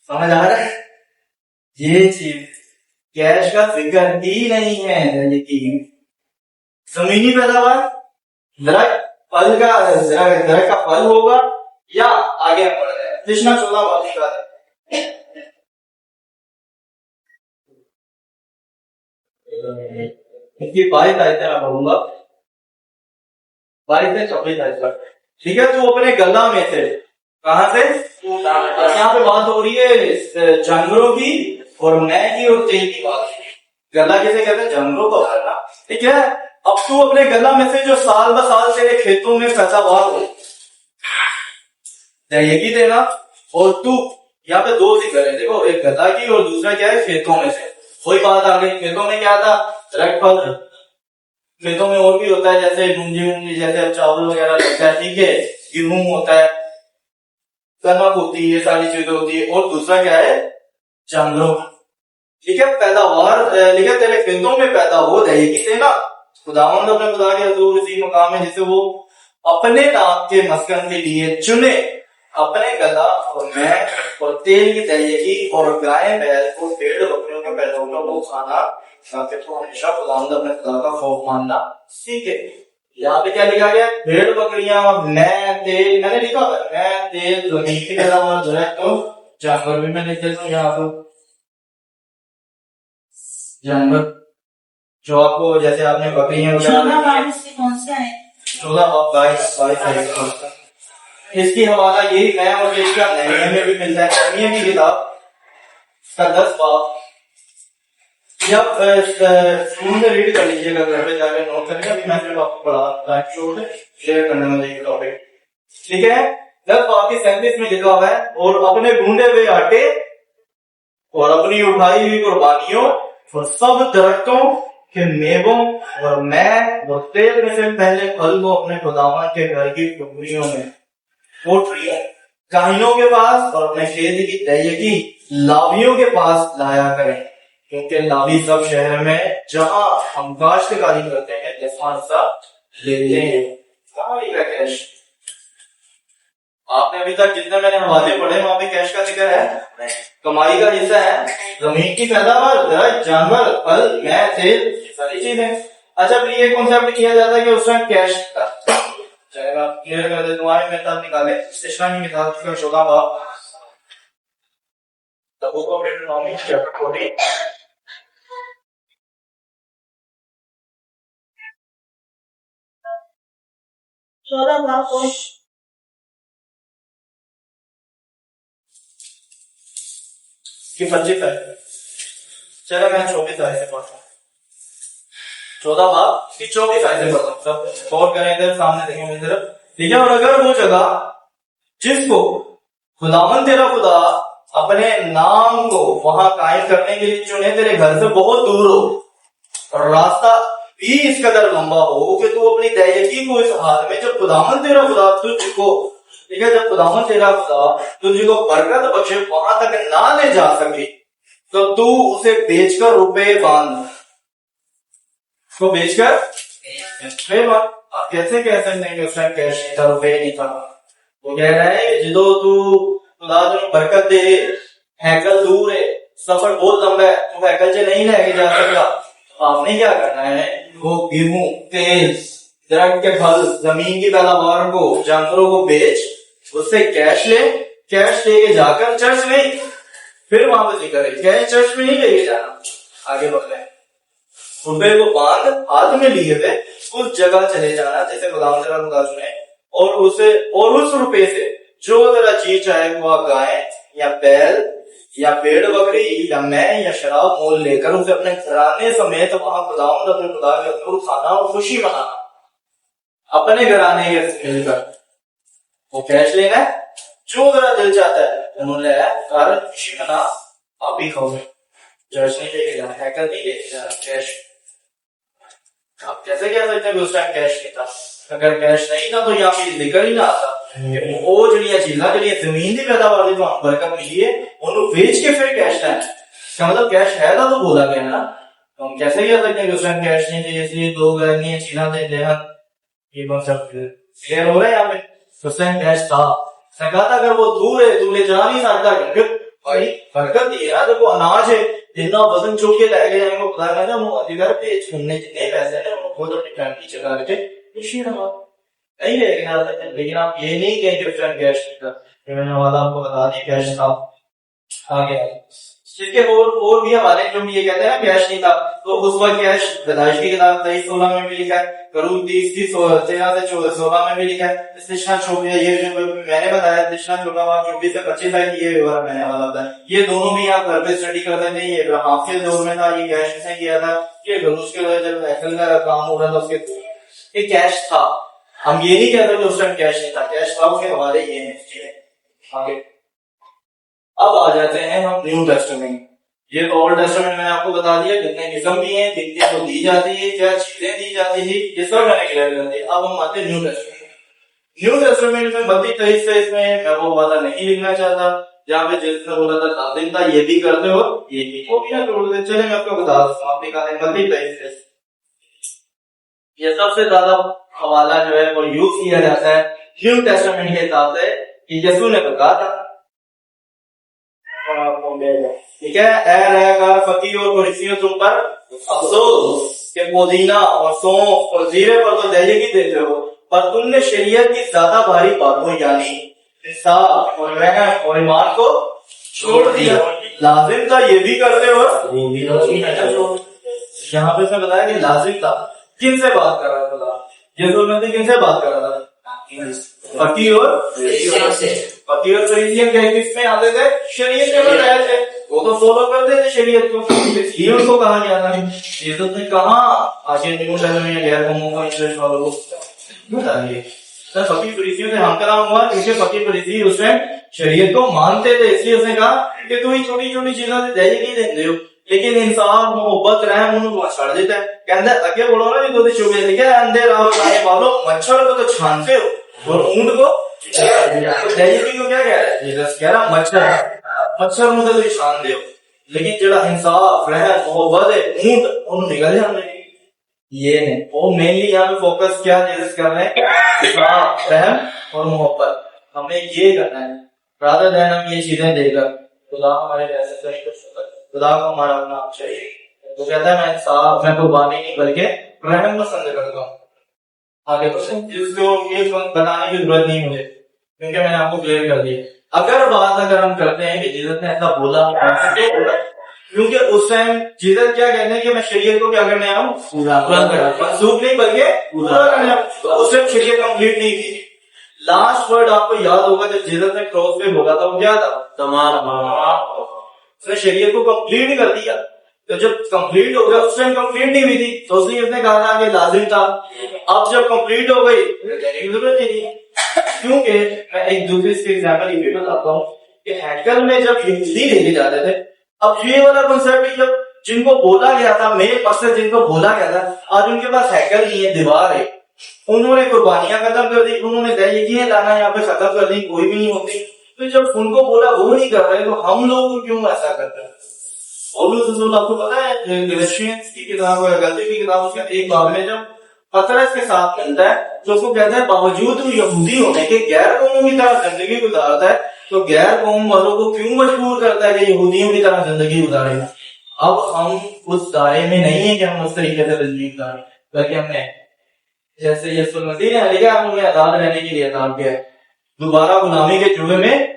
समझ आ रहा है, ये चीज कैश का फिगर ही नहीं है, लेकिन जमीनी पैदावार दरख्त फल का दरख्त का फल होगा या आगे कृष्णा 14 बात का इसकी 22 आयतें मैं पढ़ूंगा, 22 से 24 आयत तक, ठीक है। तो अपने गला में से कहां से, यहाँ पे बात हो रही है जानवरों की और मैं की और तेल की बात, गला किसे कहते हैं, जानवरों का गला, ठीक है। अब तू अपने गला में से जो साल ब साल तेरे खेतों में पैदावार हो यही देना, और तू यहाँ पे 2 जिक्र है, देखो एक गला की और दूसरा क्या है खेतों में से, कोई बात आ गई, खेतों में क्या था दरख्त फल, खेतों में और भी होता है जैसे मुंजी जैसे चावल वगैरह लगता है, ठीक है, गेहूं होता है, कनक होती है, सारी चीजें होती है, और दूसरा क्या है जानवरों, ठीक है। पैदावार लेकिन तेरे खेतों में पैदा हो जाएगी से ना, खुदावंद अपने खुदा के हजूर इसी मुकाम है जिसे वो अपने नाम के मस्कन के लिए चुने, अपने गला और मैं और तेल की तैयारी और गाय बैल को पेड़ बकरियों के पैदावार को खाना, ताकि तो हमेशा खुदावंद अपने खुदा का खौफ मानना सीखे। यहाँ पे क्या लिखा गया, भेड़ बकरियां मैं तेल, मैंने लिखा मैं तेल जमीन की पैदावार जो है, तो जानवर भी मैं लिख देता हूँ यहाँ पर, जानवर जो आपको जैसे आपने बकरियां 14 22 से कौन सा है, 14 और 22 इसकी हवाला यही नया और इसका नए में भी मिलता है। नए की किताब का 10 बाब जब स्कूल में रीड कर लीजिएगा, घर पे जाकर नोट करेंगे। अभी मैं सिर्फ आपको पढ़ा टाइम शो से शेयर करने वाला ये टॉपिक, ठीक है। 10 बाब की 37 में लिखा हुआ है, और अपने ढूंढे हुए आटे और अपनी उठाई हुई कुर्बानियों और सब दरख्तों के मेवों और मैं और तेल में से पहले फल को अपने खुदावन के घर की टुकड़ियों में, कोठरियों, काहिनों के पास और अपने खेत की तय की लावियों के पास लाया करें, क्योंकि लावी सब शहर में जहां हम काश्तकारी करते हैं जैसा सब लेते हैं। कहानी का कैश आपने अभी तक जितने मैंने हवाले पढ़े वहां पे कैश का जिक्र है। कमाई का हिस्सा है जमीन की पैदावार, दरख्त, जानवर, फल, मैं, तेल, सारी चीजें। अच्छा, फिर ये कॉन्सेप्ट किया जाता है कि उसमें कैश का चलेगा। क्लियर कर दे, तुम्हारे मेहताब निकाले इस्लामी मिसाल का 14 बाब the book of economy chapter 14 14 बाब को की 25 है। चलो मैं 24 आयत से पढ़ता हूँ। 14 बाब की 24 आयत से पढ़ता हूँ। सब गौर करें, इधर सामने देखें मेरी तरफ, ठीक है। और अगर वो जगह जिसको खुदावन तेरा खुदा अपने नाम को वहां कायम करने के लिए चुने तेरे घर से बहुत दूर हो, और रास्ता भी इस कदर लंबा हो कि तू अपनी तयकी को इस हाल में, जब खुदावन तेरा खुदा तुझको, ठीक है, जब खुदावन तेरा खुदा तुझको बरकत बख्शे वहां तक ना ले जा सके, तो तू उसे बेचकर रुपए बांध, उसको बेचकर रुपए बांध। आप कैसे कह सकते हैं कि उसका कैश नहीं था, रुपए नहीं था? वो कह रहा है जो तू खुदा तुझे बरकत दे, हैकल दूर है, सफर बहुत लंबा है, तू हैकल से नहीं लेके जा सकता। आपने क्या करना है, वो गेहूं, तेल, दरख्त के फल, जमीन की पैदावार को, जानवरों को बेच, उससे कैश ले, कैश लेके जाकर चर्च में, फिर वहां पर जिक्र है कैश चर्च में नहीं लेके जाना, आगे बढ़ रहे, रुपए को बांध हाथ में लिए हुए उस जगह चले जाना जैसे गुलाम चुने, और उसे और उस रुपए से जो तेरा चीज चाहे वो गाय या बैल या पेड़ बकरी या मैं या शराब मोल लेकर उसे अपने घराने समेत वहां खुदावंद अपने खुदा के हजूर खाना और खुशी मनाना, अपने घराने के मिलकर। वो कैश लेना है, जो तेरा दिल चाहता है उन्होंने कारण खुशी मना, आप ही खाओगे, चर्च नहीं लेके जाना, हैकर नहीं लेके जाना, कैश। आप कैसे कह सकते हैं कि उस टाइम कैश नहीं था? अगर कैश नहीं था तो यहाँ पे जिक्र ही ना आता। वो जड़िया चीजा जड़िया जमीन की पैदावार जो बरकत मिली है उन्होंने बेच के फिर कैश लाया, इसका मतलब कैश है था तो बोला गया ना। तो हम कैसे कह सकते हैं कि उस टाइम कैश नहीं थी इसलिए लोग चीजा दे दे, ये कॉन्सेप्ट क्लियर हो रहा है यहाँ पे? उस टाइम कैश था, सकाता अगर वो दूर है तू ले जा नहीं सकता, क्योंकि भाई बरकत दी है तो वो अनाज है, जितना वजन चुक के लेके जाएंगे खुदा कहना वो अधिकार पे छूने जितने पैसे हैं वो खुद अपनी फैमिली चला के खुशी रहा नहीं लेके जा सकते। लेकिन आप ये नहीं कहेंगे कि कैश था, मैंने वाला आपको बता दिया कैश था आगे। इसके और भी हमारे जो ये कहते हैं कैश नहीं था, तो उस वक्त कैश पैदाइश की किताब 23-16 में भी लिखा है, करूब 30-13-16 में भी लिखा है। ये जो मैंने बताया 24 से 25 तक ये विवरण मैंने वाला था, ये दोनों भी आप घर पे स्टडी करते थे। ये हाफिज दौर में था, ये कैश से किया था, ये गलूस के वजह जब हैकल का काम हो रहा था उसके ये कैश था। हम ये नहीं कहते उस टाइम कैश नहीं था, कैश था उसके हमारे ये है आगे। अब आ जाते हैं हम न्यू टेस्टामेंट। ये ओल्ड टेस्टामेंट मैंने आपको बता दिया कितने किस्म की हैं, कितने को दी जाती है, क्या चीजें दी जाती है, ये सब मैंने क्लियर कर दिया। अब हम आते हैं न्यू टेस्टामेंट। न्यू टेस्टामेंट में 32-23 में मैं वो वाला नहीं लिखना चाहता जहाँ पे जिसने बोला था लाजिम था ये भी करते हो ये भी वो भी ना जोड़ दे। चले मैं आपको बता दूं, आप निकालें 32-23 ये सबसे ज्यादा हवाला जो है वो यूज किया जाता है न्यू टेस्टामेंट के हिसाब से कि यीशु ने कहा था, ठीक है, ऐ रहकार फकीर और फरीसियों तुम पर अफसोस के पुदीना और सौंफ और जीरे पर तो दहेगी देते हो, पर तुमने शरीयत की ज्यादा भारी बातों यानी इंसाफ और मेहनत और ईमान को छोड़ दिया। लाजिम था ये भी करते हो यहाँ पे से बताया कि लाजिम था। किन से बात कर रहा था? यीशु ने किन से बात कर रहा था? फकी और फकी और फरीसियन क्या किसमें आते थे? शरीयत के बताए थे, वो तो फॉलो करते थे शरीयत को, इसलिए उनको कहा गया था। यीशु ने कहा आगे न्यू लेवल में गैर कौमों का इंटरेस्ट वालों को बताइए। सर फकी फरीसियों से हम कलाम हुआ क्योंकि फकी फरीसी उसमें शरीयत को मानते थे, इसलिए उसने कहा कि तू ही छोटी छोटी चीजों से दहेज नहीं देते हो, लेकिन इंसान मोहब्बत रहम उनको छाड़ देता है। कहते अगे बोलो ना जी, तो चुभे लिखे अंधे राह वालों, मच्छर को तो छानते हो और ऊंट को दहेज को क्या कह रहा है? जीसस कह रहा मच्छर मुझे तो छान दे, लेकिन जरा इंसाफ रहम मोहब्बत है ऊंट उन्होंने निकल जाने ये नहीं। वो मेनली यहाँ पे फोकस क्या जीसस कर रहे हैं? इंसाफ रहम और मोहब्बत, हमें ये करना है रादर देन हम ये चीजें देकर खुदा हमारे जैसे खुदा को हमारा नाम चाहिए। तो कहता है मैं इंसाफ मैं कुर्बानी नहीं बल्कि रहम पसंद करता हूँ। आगे जिसको ये बताने की जरूरत नहीं मुझे, क्योंकि मैंने आपको क्लियर कर दिया। अगर हम करते हैं कि जीसस ने ऐसा बोला, क्योंकि उस टाइम जीसस क्या कहते हैं कि मैं शरीयत को क्या करने आया हूँ? पूरा करना, मनसूख नहीं बल्कि पूरा करने आया हूँ। तो उस टाइम शरीयत कंप्लीट नहीं थी। लास्ट वर्ड आपको याद होगा जब जीसस ने क्रॉस पे बोला था, वो क्या था? तमाम। उसने शरीयत को कंप्लीट कर दिया। तो जब कंप्लीट हो गया, उस टाइम कंप्लीट नहीं हुई थी, तो उसने उसने कहा था कि लाजिम था। अब जब कंप्लीट हो गई कहने की जरूरत नहीं है, क्योंकि मैं एक दूसरी इसकी एग्जाम्पल ये बताता हूँ कि हैकल में जब यहूदी लेके जाते थे, अब ये वाला कॉन्सेप्ट जब जिनको बोला गया था, मेन मकसद जिनको बोला गया था, आज उनके पास हैकल नहीं है, दीवार है, उन्होंने कुर्बानियां खत्म कर दी, उन्होंने दहेज लाना यहाँ पे खत्म कर दी, कोई भी नहीं होती। तो जब उनको बोला वो नहीं कर रहे, तो हम लोग क्यों ऐसा करते हैं? आपको पता है गलतियंस की किताब गलती की किताब उसका एक बाब में जब पतरस के साथ मिलता है तो उसको कहता है बावजूद यहूदी होने के गैर कौमों की तरह जिंदगी गुजारता है, तो गैर कौम वालों को क्यों मजबूर करता है कि यहूदियों की तरह जिंदगी गुजारेगा? अब हम उस दायरे में नहीं है कि हम उस तरीके से जिंदगी गुजारें, बल्कि हमने जैसे यीशु मसीह ने लिखा हमें आजाद रहने के लिए आजाद किया है, दोबारा गुलामी के जुए में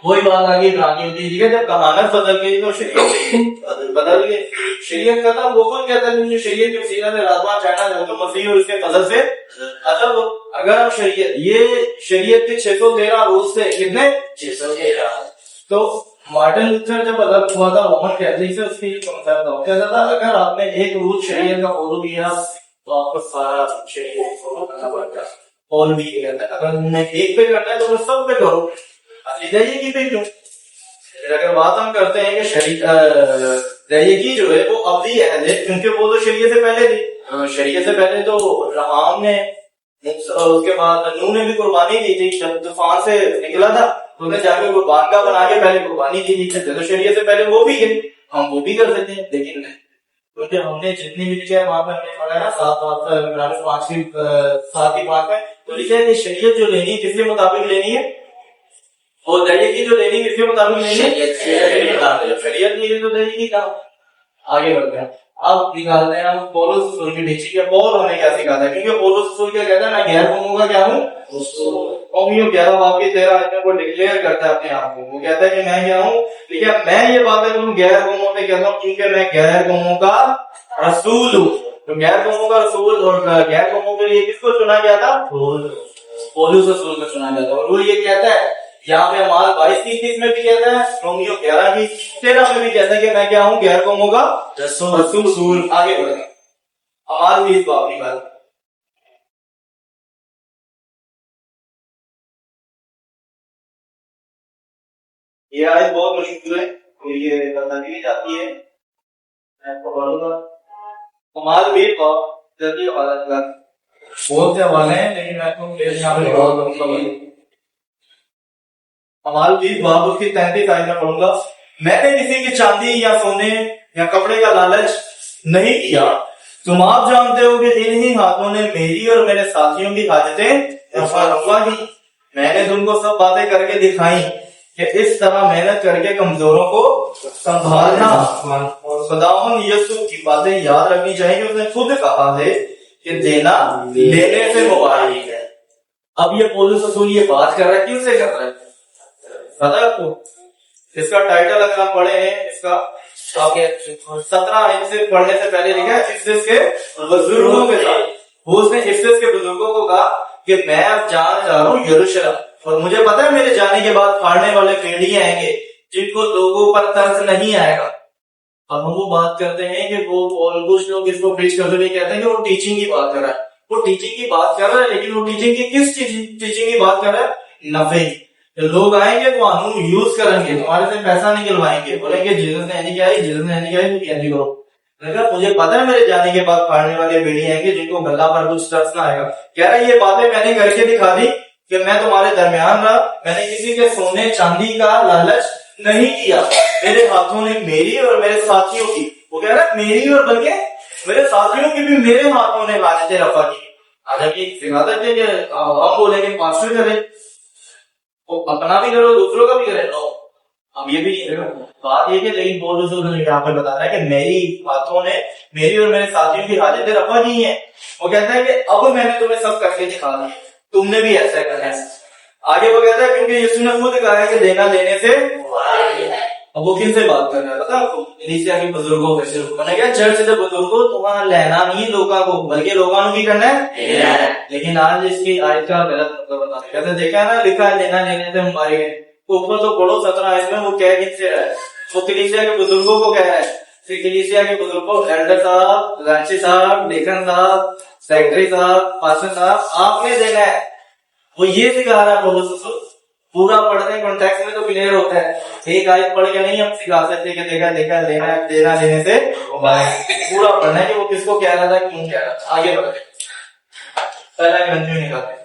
वही बात आगे इब्रानियों की है, जब कहानत बदल गई तो शरीयत बदल गई, शरीयत खत्म। वो कौन कहता है जो शरीयत के वसीला से राजमा चाहना है तो मसीह और उसके फजल से खत्म हो। अगर हम शरीयत के 613 रोज से कितने 613, तो मार्टिन लूथर जब अलग हुआ था रोमन कैथोलिक से उसकी कहता था अगर आपने एक रोज शरीयत का फॉलो किया तो आपको सारा शरीयत और भी कहता है अगर उन्हें एक पे करना है तो सब पे करो, की पे क्यों? अगर बात हम करते हैं कि की जो है वो अवधि है, क्योंकि वो तो शरीयत से पहले थी। शरीयत से पहले तो रहाम ने, उसके बाद नूह ने भी कुर्बानी दी थी, जब तूफान से निकला था तो उन्हें जाके कुर्बान का बना के पहले कुर्बानी दी थी, तो शरीयत से पहले वो भी है, हम वो भी कर सकते हैं। लेकिन क्योंकि हमने जितनी भी लिखा है वहां पर हमने पढ़ा है ना 7:5 में, तो लिखा है शरीयत जो लेनी है किसके मुताबिक लेनी है, और दहेज की जो लेनी है किसके मुताबिक लेनी है? शरीयत नहीं है तो दहेज की काम। आगे बढ़ते हैं, अब निकालते हैं हम पौलुस रसूल की नीचे के पौल हमें क्या सिखाता है, क्योंकि पौलुस रसूल क्या कहता है मैं गैर कौमों का क्या हूँ, कौमियों 11 बाब की 13 आयतों को डिक्लेयर करता है अपने आप को। वो कहता है कि मैं क्या हूँ, लेकिन मैं ये बातें तुम गैर कौमों पे कहता हूँ क्योंकि मैं गैर कौमों का रसूल हूँ। तो गैर कौमों का रसूल, और गैर कौमों के लिए किसको चुना गया था? पौलुस रसूल को चुना गया था। और वो ये कहता है यहाँ पे हमारा 22 में भी कहता है, रोमियो 11 की 13 में भी कहता है कि मैं क्या हूँ, गैर कौमों का रसूल। आगे बढ़े आवाज भी इस बात की बात, ये आयत बहुत मशहूर है, ये बतानी भी जाती है, मैं पढ़ूंगा। कमाल भी जल्दी बोलते हवाले हैं, लेकिन मैं आपको कमाल भी बाब उसकी 33 आयत में पढ़ूंगा। मैंने किसी की चांदी या सोने या कपड़े का लालच नहीं किया, तुम आप जानते हो कि इन ही हाथों ने मेरी और मेरे साथियों की हाजतें रफा की। मैंने तुमको सब बातें करके दिखाई कि इस तरह मेहनत करके कमजोरों को संभालना, और खुदावंद यीशु की बातें याद रखनी चाहिए। उसने खुद कहा है कि देना लेने से मुबारक है। अब ये पौलुस रसूल ये बात कर रहा है, क्यों से कर रहा है पता है आपको? इसका टाइटल अगर आप पढ़े हैं, इसका 17 आयत से पढ़ने से पहले लिखा है इफिसस के बुजुर्गों के साथ। वो उसने इफिसस के बुजुर्गों को कहा कि मैं अब जाने जा रहा हूँ यरूशलेम, और मुझे पता है मेरे जाने के बाद फाड़ने वाले पीढ़ी आएंगे जिनको लोगों पर तरस नहीं आएगा। अब हम वो बात करते हैं कि वो, और कुछ लोग इसको प्रीच करते हुए कहते हैं कि वो टीचिंग की बात कर रहा है, वो टीचिंग की बात कर रहा है, लेकिन वो टीचिंग की किस टीचिंग की बात कर रहा है? नफे। लोग आएंगे, वो कानून यूज करेंगे, तुम्हारे से पैसा निकलवाएंगे, बोलेंगे जीसस ने नहीं किया, जीसस ने नहीं किया, तो क्या नहीं करो। मुझे पता है मेरे जाने के बाद फाड़ने वाले पीढ़ी आएंगे जिनको गला पर कुछ तरस ना आएगा। कह रहा है ये बातें मैंने करके दिखा दी कि मैं तुम्हारे दरमियान रहा, मैंने किसी के सोने चांदी का लालच नहीं किया, मेरे हाथों ने मेरी और मेरे साथियों की, वो कह रहा है मेरी और बल्कि मेरे साथियों की भी मेरे हाथों ने लानतें रफा की। आज हम ये सिखाते थे कि हम बोले कि पास्टर करे, वो अपना भी करो दूसरों का भी करे, नो हम ये भी बात ये कि लेकिन बोल यहाँ पर बता रहा है कि मेरी हाथों ने मेरी और मेरे साथियों की हालतें रफा की है। वो कहता है कि अब मैंने तुम्हें सब करके दिखा दिया, तुमने भी ऐसा करना है। आगे वो कहता है क्योंकि यीशु ने खुद कहा है कि देना लेने से। अब वो किन से बात कर रहा है पता है आपको? कलीसिया के बुजुर्गों से। मैंने कहा चर्च के बुजुर्गों तुम्हारा लेना नहीं लोगों को, बल्कि लोगों को भी करना है। लेकिन आज इसकी आयत का गलत मतलब बता रहे, कहते देखा ना लिखा है लेना लेने से हमारे ऊपर तो पढ़ो 17 इसमें वो कह किनसे रहा है? वो कलीसिया के बुजुर्गों को कह रहा है। कलीसिया के बुजुर्गों एल्डर साहब, रांची साहब, डेकन साहब, सेक्रेटरी साहब, पास्टर साहब, आपने देना है। वो ये सिखा रहा है पौलुस। पूरा पढ़ने कॉन्टेक्स्ट में तो क्लियर होता है, एक आयत पढ़ के नहीं हम सिखा सकते कि देखा देखा लेना देना लेने से पूरा पढ़ना है कि वो किसको कह रहा था, क्यों कह रहा था। आगे बढ़ते पहला ग्रंथियों निकालते हैं।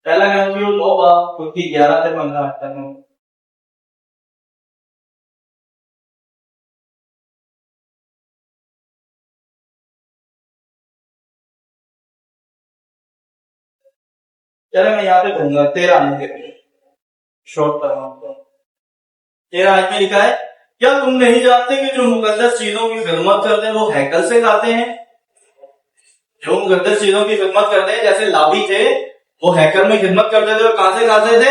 पहला ग्रंथियों 9:11 से 15 तक। चलो मैं यहाँ पे कहूंगा 13 शॉर्ट कर रहा हूँ। 13 में लिखा है, क्या तुम नहीं जानते कि जो मुकद्दस चीजों की खिदमत करते हैं वो हैकल से खाते हैं? जो मुकद्दस चीजों की खिदमत करते हैं, जैसे लावी थे वो हैकल में खिदमत करते थे, वो कहां से खाते थे?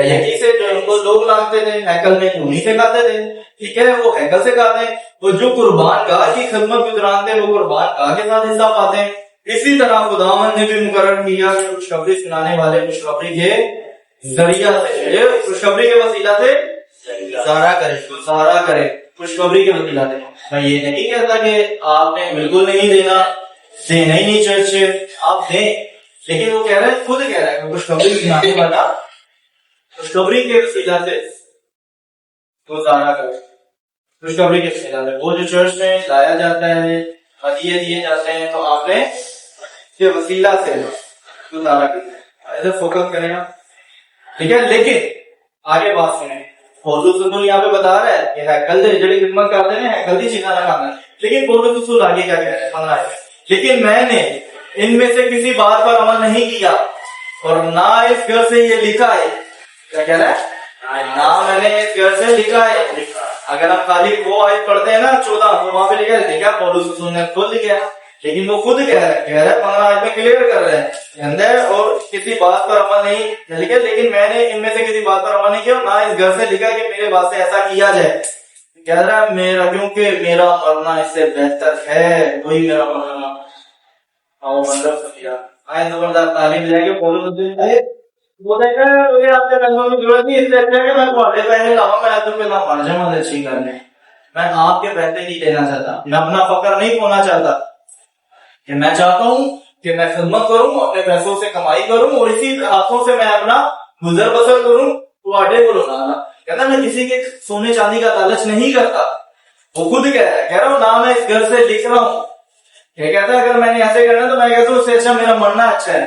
यही से जो उनको लोग लाते थे हैकल में, उन्हीं से खाते थे। ठीक है, वो हैकल से खाते हैं। वो जो कुर्बान गाह की खिदमत के दौरान थे वो कुर्बान गाह के साथ हिस्सा पाते हैं। इसी तरह खुदावंद ने भी मुकर्रर किया कि खुशखबरी सुनाने वाले खुशखबरी के जरिया से, खुशखबरी के वसीला से गुजारा करे, खुशखबरी के वसीला से। मैं ये नहीं कहता कि आपने बिल्कुल नहीं देना ही नहीं चर्च से, आप दें, लेकिन वो कह रहे हैं, खुद कह रहा है खुशखबरी सुनाने वाला खुशखबरी के वसीला से गुजारा करे, खुशखबरी के वसीला से। वो जो चर्च में लाया जाता है, हदिये दिए जाते हैं, तो आपने के वसीला से गुजारा करें, ऐसे फोकस करेगा। ठीक है, लेकिन आगे बात सुने, पौलुस रसूल यहाँ पे बता रहा है कि हैकल से जड़ी खिदमत करते हैं, हैकल की चीज़ा खाना है। लेकिन पौलुस रसूल आगे क्या कह रहा है? लेकिन मैंने इनमें से किसी बात पर अमल नहीं किया और ना इस घर से ये लिखा है। क्या कह रहा है? ना मैंने इस घर से लिखा है। अगर आप खाली वो आयत पढ़ते हैं ना 14, तो वहां पे लिखा है, देखा पौलुस रसूल ने खुद लिखा, लेकिन वो खुद कह रहा है 15 आयत में क्लियर कर रहे हैं अंदर, और किसी बात पर अमल नहीं लिखे, लेकिन मैंने इनमें से किसी बात पर अमल नहीं किया, ना इस घर से लिखा कि मेरे बात से ऐसा किया जाए। कह रहा है मेरा, क्योंकि मेरा मरना इससे बेहतर है, वही मेरा मरना। आओ मतलब समझिया आए जबरदस्त तालीम जाएंगे पौलुस वो देखा मुझे आपके पैसों की जरूरत नहीं, इसलिए अच्छा है मैं तुम्हारे पैसे लाऊं, मैं तुम्हें ना मर जाऊं अच्छी करने, मैं आपके पैसे नहीं लेना चाहता, मैं अपना फकर नहीं खोना चाहता, कि मैं चाहता हूँ कि मैं खिदमत करूं, अपने पैसों से कमाई करूं और इसी हाथों से मैं अपना गुजर बसर करूं। तो आटे बोलो ना, कहता मैं किसी के सोने चांदी का लालच नहीं करता। वो खुद कह रहा हूं ना मैं इस घर से लिख रहा हूँ। ये कहता है अगर मैंने ऐसे करना तो मैं कहता हूँ उससे अच्छा मेरा मरना अच्छा है।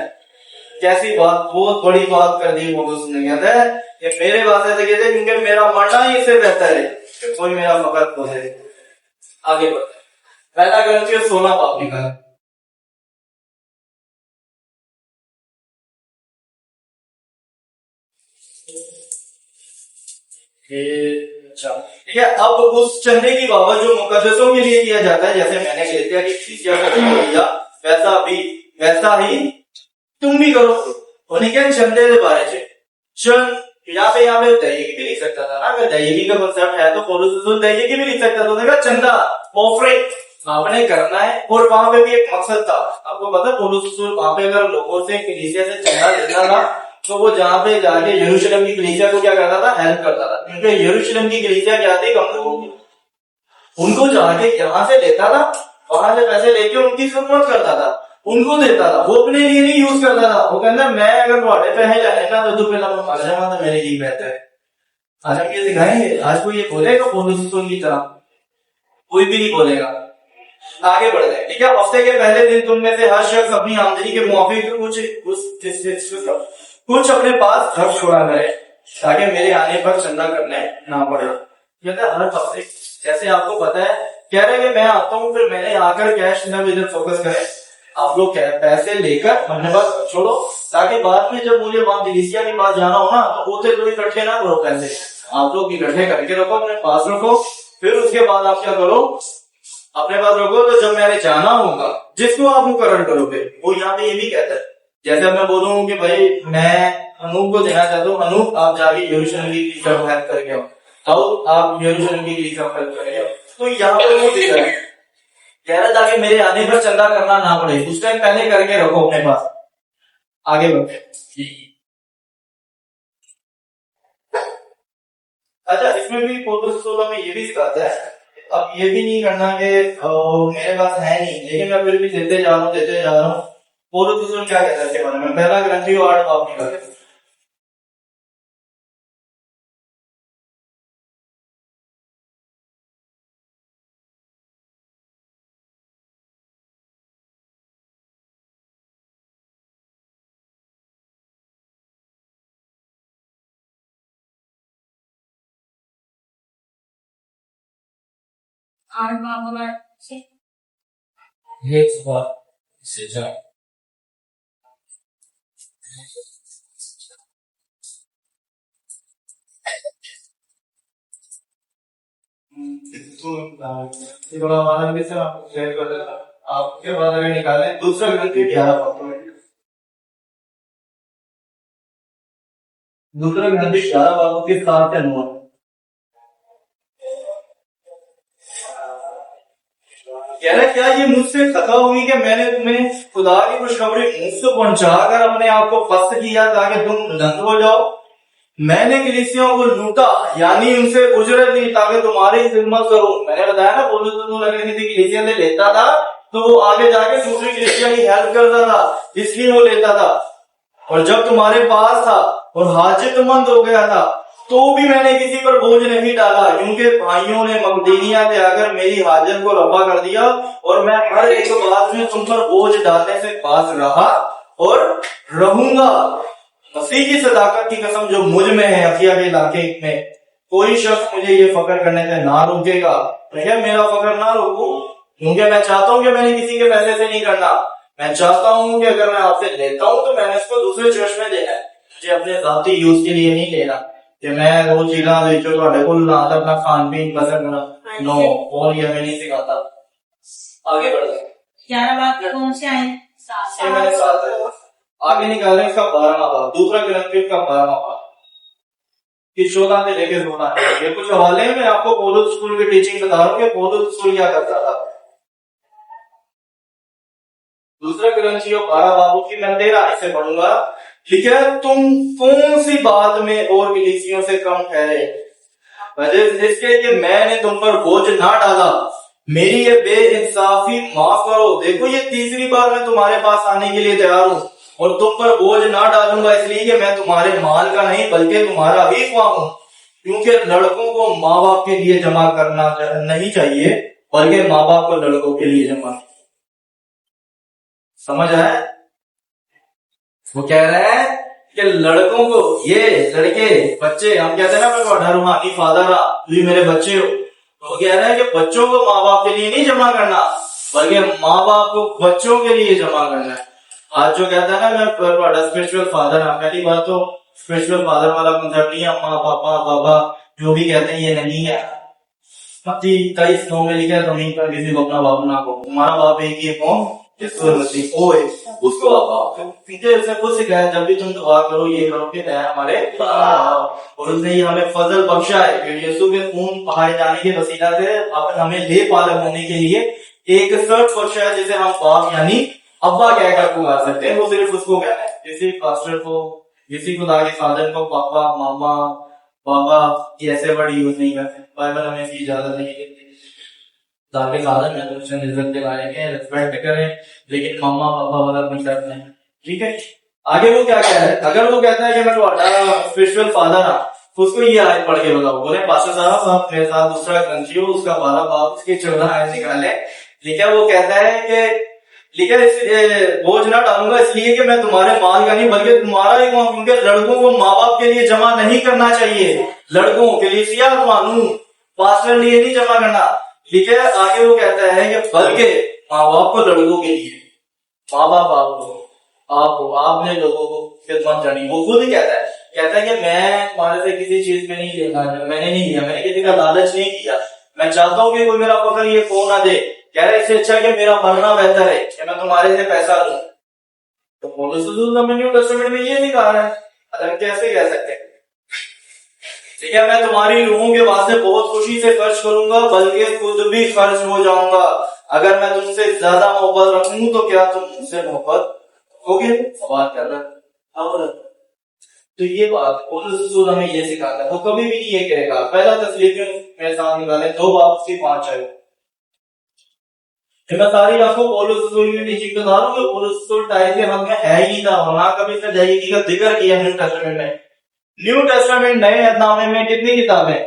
कैसी बात, बहुत बड़ी बात कर दी वो उसने। कहता है कि मेरे बात ऐसे कहते क्योंकि मेरा मरना ही इससे बेहतर है, कोई मेरा फकत हो जाए। आगे बढ़ते पहला ग्रंथियों 16 पाप निकाला। ठीक है, अब उस चंदे की बाबत जो मुकद्दसों के लिए किया जाता है, जैसे मैंने कह दिया वैसा ही तुम भी करो। उन्हें क्या चंदे के बारे में चंद यहाँ पे दहेगी भी लिख सकता था ना, अगर दहेगी का कॉन्सेप्ट है तो पौलुस रसूल दहेगी भी लिख सकता था। चंदा ऑफरिंग, आपने करना है। और वहां पे भी एक मकसद था, आपको पता है पौलुस रसूल वहां पे अगर लोगों से कलीसिया से चंदा लेता था तो वो जहाँ पे जाके यरूशलेम की कलीसिया को क्या करता था, हेल्प करता था। क्योंकि यरूशलेम की कलीसिया क्या थी, कम लोगों की, उनको जाके यहाँ से लेता था, वहां से पैसे लेके उनकी खिदमत करता था, उनको देता था, वो अपने लिए नहीं यूज करता था। वो कहता मैं अगर तुम्हारे पैसे जाने ना तो पहला मैं मर जाऊंगा तो मेरे लिए बेहतर है। आज हम ये सिखाएंगे, आज कोई ये बोलेगा पौलुस रसूल की तरह, कोई भी नहीं बोलेगा। आगे बढ़ते हैं, ठीक है। हफ्ते के पहले दिन तुम में से हर शख्स अपनी आमदनी के मुआफिक कुछ अपने पास खर्च छोड़ा करे, ताकि मेरे आने पर चंदा करने ना पड़े। कहते हैं हर हफ्ते, जैसे आपको पता है, कह रहे हैं कि मैं आता हूँ फिर मैंने आकर कैश इधर फोकस करें, आप लोग पैसे लेकर अपने पास छोड़ो, ताकि बाद में जब मुझे वहां कलीसिया के पास जाना हो ना तो होते तो इकट्ठे ना करो पैसे, आप लोग इकट्ठे करके रखो, अपने पास रखो। फिर उसके बाद आप क्या करो, अपने पास रखो, तो जब मैंने जाना होगा जिसको आप मुकर्रर करोगे, वो यहाँ पे ये भी कहता है, जैसे मैं बोलूँ कि भाई मैं अनूप को देना चाहता हूँ, अनूप आप जाके यरूशलेम की कलीसिया को हेल्प करके आओ, तो आप यरूशलेम की कलीसिया को हेल्प करके आओ। तो यहाँ पे वो दिख रहा है, कह रहा ताकि मेरे आने पर चंदा करना ना पड़े, उस टाइम पहले करके रखो अपने पास। आगे बढ़ते। अच्छा, इसमें भी पौलुस रसूल में ये भी सिखाता है, अब ये भी नहीं करना कि मेरे पास है नहीं लेकिन मैं फिर भी देते जा रहा हूँ। पौलुस रसूल क्या कहता है इसके बारे में, पहला ग्रंथियों 8 आप निकाले। आपके बाद अगर निकाले दूसरा ग्रंथी 11 दूसरा ग्रंथी 11 बाबू के 7 से 9 कह रहा क्या ये मुझसे खता हुई कि मैंने तुम्हें खुदा की खुशखबरी मुफ्त पहुंचाकर अपने आप को पस्त किया ताकि तुम बुलंद हो जाओ। मैंने कलीसियाओं को लूटा, यानी उनसे उजरत ली ताकि तुम्हारी खिदमत करूं। मैंने बताया ना, पौलुस रसूल अगर किसी कलीसिया से लेता था तो वो आगे जाके दूसरी कलीसिया की हेल्प करता था, इसलिए वो लेता था। और जब तुम्हारे पास था और हाजतमंद हो गया था तो भी मैंने किसी पर बोझ नहीं डाला, क्योंकि भाइयों ने मकदूनिया से आकर मेरी हाजत को रफा कर दिया और मैं हर एक बात में तुम पर बोझ डालने से पास रहा और रहूंगा। मसीह की सदाकत की कसम जो मुझ में है, अखिया के इलाके में कोई शख्स मुझे ये फकर करने से ना रोकेगा। भैया मेरा फकर ना रोको, क्योंकि मैं चाहता हूँ कि मैंने किसी के पैसे से नहीं करना। मैं चाहता हूँ कि अगर मैं आपसे लेता हूँ तो मैंने इसको दूसरे चर्च में देना है, मुझे अपने जाती यूज के लिए नहीं लेना कि मैं रोज चीजा बेचो तो अपना खान पीन पसंद करना। नो, और ये हमें नहीं सिखाता। आगे बढ़ते 11 बात के कौन से आए? मैंने 7 आगे निकालें इसका 12वां बाब, दूसरा ग्रंथी का 12वां बाब कि 14 से लेकर 16। ये कुछ हवाले में आपको पौलुस रसूल की टीचिंग बता रहा हूँ कि पौलुस रसूल क्या करता था। दूसरा ग्रंथियों 12 बाबू की मैं 13 इसे पढ़ूंगा, ठीक है। तुम कौन सी बात में और कलीसियों से कम ठहरे, जिसके लिए मैंने तुम पर बोझ ना डाला, मेरी ये बेइंसाफी माफ करो। देखो ये तीसरी बार मैं तुम्हारे पास आने के लिए तैयार हूँ और तुम पर बोझ ना डालूंगा, इसलिए कि मैं तुम्हारे माल का नहीं बल्कि तुम्हारा ही ख्वाह हूँ। क्योंकि लड़कों को माँ बाप के लिए जमा करना नहीं चाहिए, बल्कि माँ बाप को लड़कों के लिए जमा। समझ आया? वो कह रहे हैं कि लड़कों को, ये लड़के बच्चे, हम कहते हैं ना मैं बड़ा रूहानी फादर तुम मेरे बच्चे हो, तो कह रहे हैं कि बच्चों को माँ बाप के लिए नहीं जमा करना, बल्कि माँ बाप को बच्चों के लिए जमा करना है। आज जो कहता है ना मैं स्पिरिचुअल फादर, पहली बात तो स्पिरिचुअल फादर वाला कंसेप्ट नहीं है। अम्मा पापा बाबा जो भी कहते हैं ये नहीं है। 23:9 में लिखा है जमीन पर किसी को अपना बाप ना को, तुम्हारा बाप एक ही कौन, उसको पीछे उसने खुद सिखाया जब भी तुम दुआ करो ये करो कि हमारे, और उसने ये हमें फजल बख्शा है कि यीशु के खून बहाए जाने के वसीला से हमें ले पालक होने के लिए 61 वर्ष है जिसे हम बाप यानी अब्बा कहकर पुकार सकते हैं। वो सिर्फ उसको कहना है, किसी पास्टर को, किसी खुदा के फादर को पापा, मामा, बाबा, ये ऐसे वर्ड यूज नहीं करते। बाइबल हमें इसकी इजाजत नहीं देती। खुदा के फादर में तो उसने इज्जत दिलाने के रिस्पेक्ट करें, लेकिन मामा पापा वाला कुछ करते हैं। ठीक है, आगे वो क्या कह रहा है? अगर वो कहता है कि मैं तुम्हारा स्पिरिचुअल फादर हाँ, तो उसको ये आयत पढ़ के बताओ। बोले पास्टर साहब आप मेरे साथ दूसरा ग्रंथी हो, उसका 12 बाब उसके 14 आयत निकाले। लिखा वो कहता है कि लिखा बोझ ना डालूंगा इसलिए कि मैं तुम्हारे माल का नहीं बल्कि तुम्हारा ही हूं, क्योंकि लड़कों को माँ बाप के लिए जमा नहीं करना चाहिए। लड़कों के लिए सिया मानू पास्टर लिए नहीं जमा करना। ठीक है, आगे वो कहता है कि बल्कि माँ बाप को लड़कों के लिए, माँ बाप आपको आपने लोगों को खिदमत करनी। वो खुद ही कहता है कि मैं तुम्हारे से किसी चीज में नहीं लेना, मैंने नहीं लिया, मैंने किसी का लालच नहीं किया। मैं चाहता हूँ कि कोई मेरा पकड़ ये खो ना दे। कह रहे इससे अच्छा कि मेरा मरना बेहतर है कि मैं तुम्हारे से पैसा लूं। तो पौलुस रसूल न्यू टेस्टामेंट में ये नहीं कहा है, अगर कैसे कह सकते हैं? ठीक है, मैं तुम्हारी लोगों के वास्ते बहुत खुशी से खर्च करूंगा, बल्कि खुद भी खर्च हो जाऊंगा। अगर मैं तुमसे ज्यादा मोहब्बत रखूं तो क्या तुम मुझसे मोहब्बत होगे? बात कर रहा और तो ये बात पौलुस रसूल हमें ये सिखाता है। वो कभी भी ये कहेगा, पहला तस्लीफियों में साथ निकाले 2 बाब उसकी 5 है। मैं सारी आंखों पौलुस रसूल की नीचे बता रहा हूँ कि पौलुस रसूल टाइप के हम में है ही था, और ना कभी इसने दहेगी का जिक्र किया न्यू टेस्टामेंट में। न्यू टेस्टामेंट नए अहदनामे में कितनी किताबें?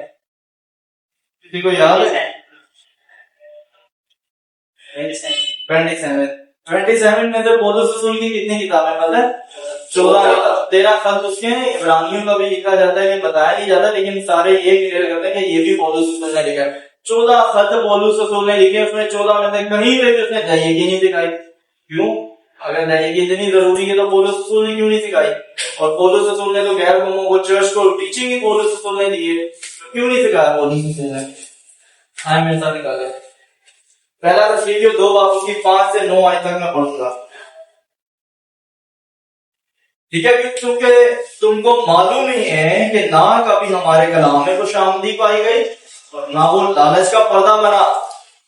किसी को याद है? 27 में से पौलुस रसूल की कितनी किताबें? मतलब 14। 13 खत उसके इब्रानियों का भी लिखा जाता है, कि बताया नहीं जाता, लेकिन सारे ये क्लियर करते हैं कि ये भी पौलुस रसूल ने लिखा है। 14 खत पौलुस रसूल ने लिखे, उसमें 14 में से कहीं पे भी उसने दहेगी नहीं दिखाई। क्यों? अगर दहेगी इतनी जरूरी है तो पौलुस रसूल ने क्यों नहीं सिखाई? और पौलुस रसूल ने तो गैर कौमों को चर्च को टीचिंग ही पौलुस रसूल ने दी है, तो क्यों नहीं सिखाया पौलुस रसूल ने? हाँ, मेरे साथ निकाले पहला तस्लीफियों 2 बाब उसकी 5 से 9 आयत तक मैं पढ़ूंगा। ठीक है, क्योंकि तुमको मालूम ही है कि ना कभी हमारे कलाम में कुछ आमदी पाई गई और ना वो लालच का पर्दा बना।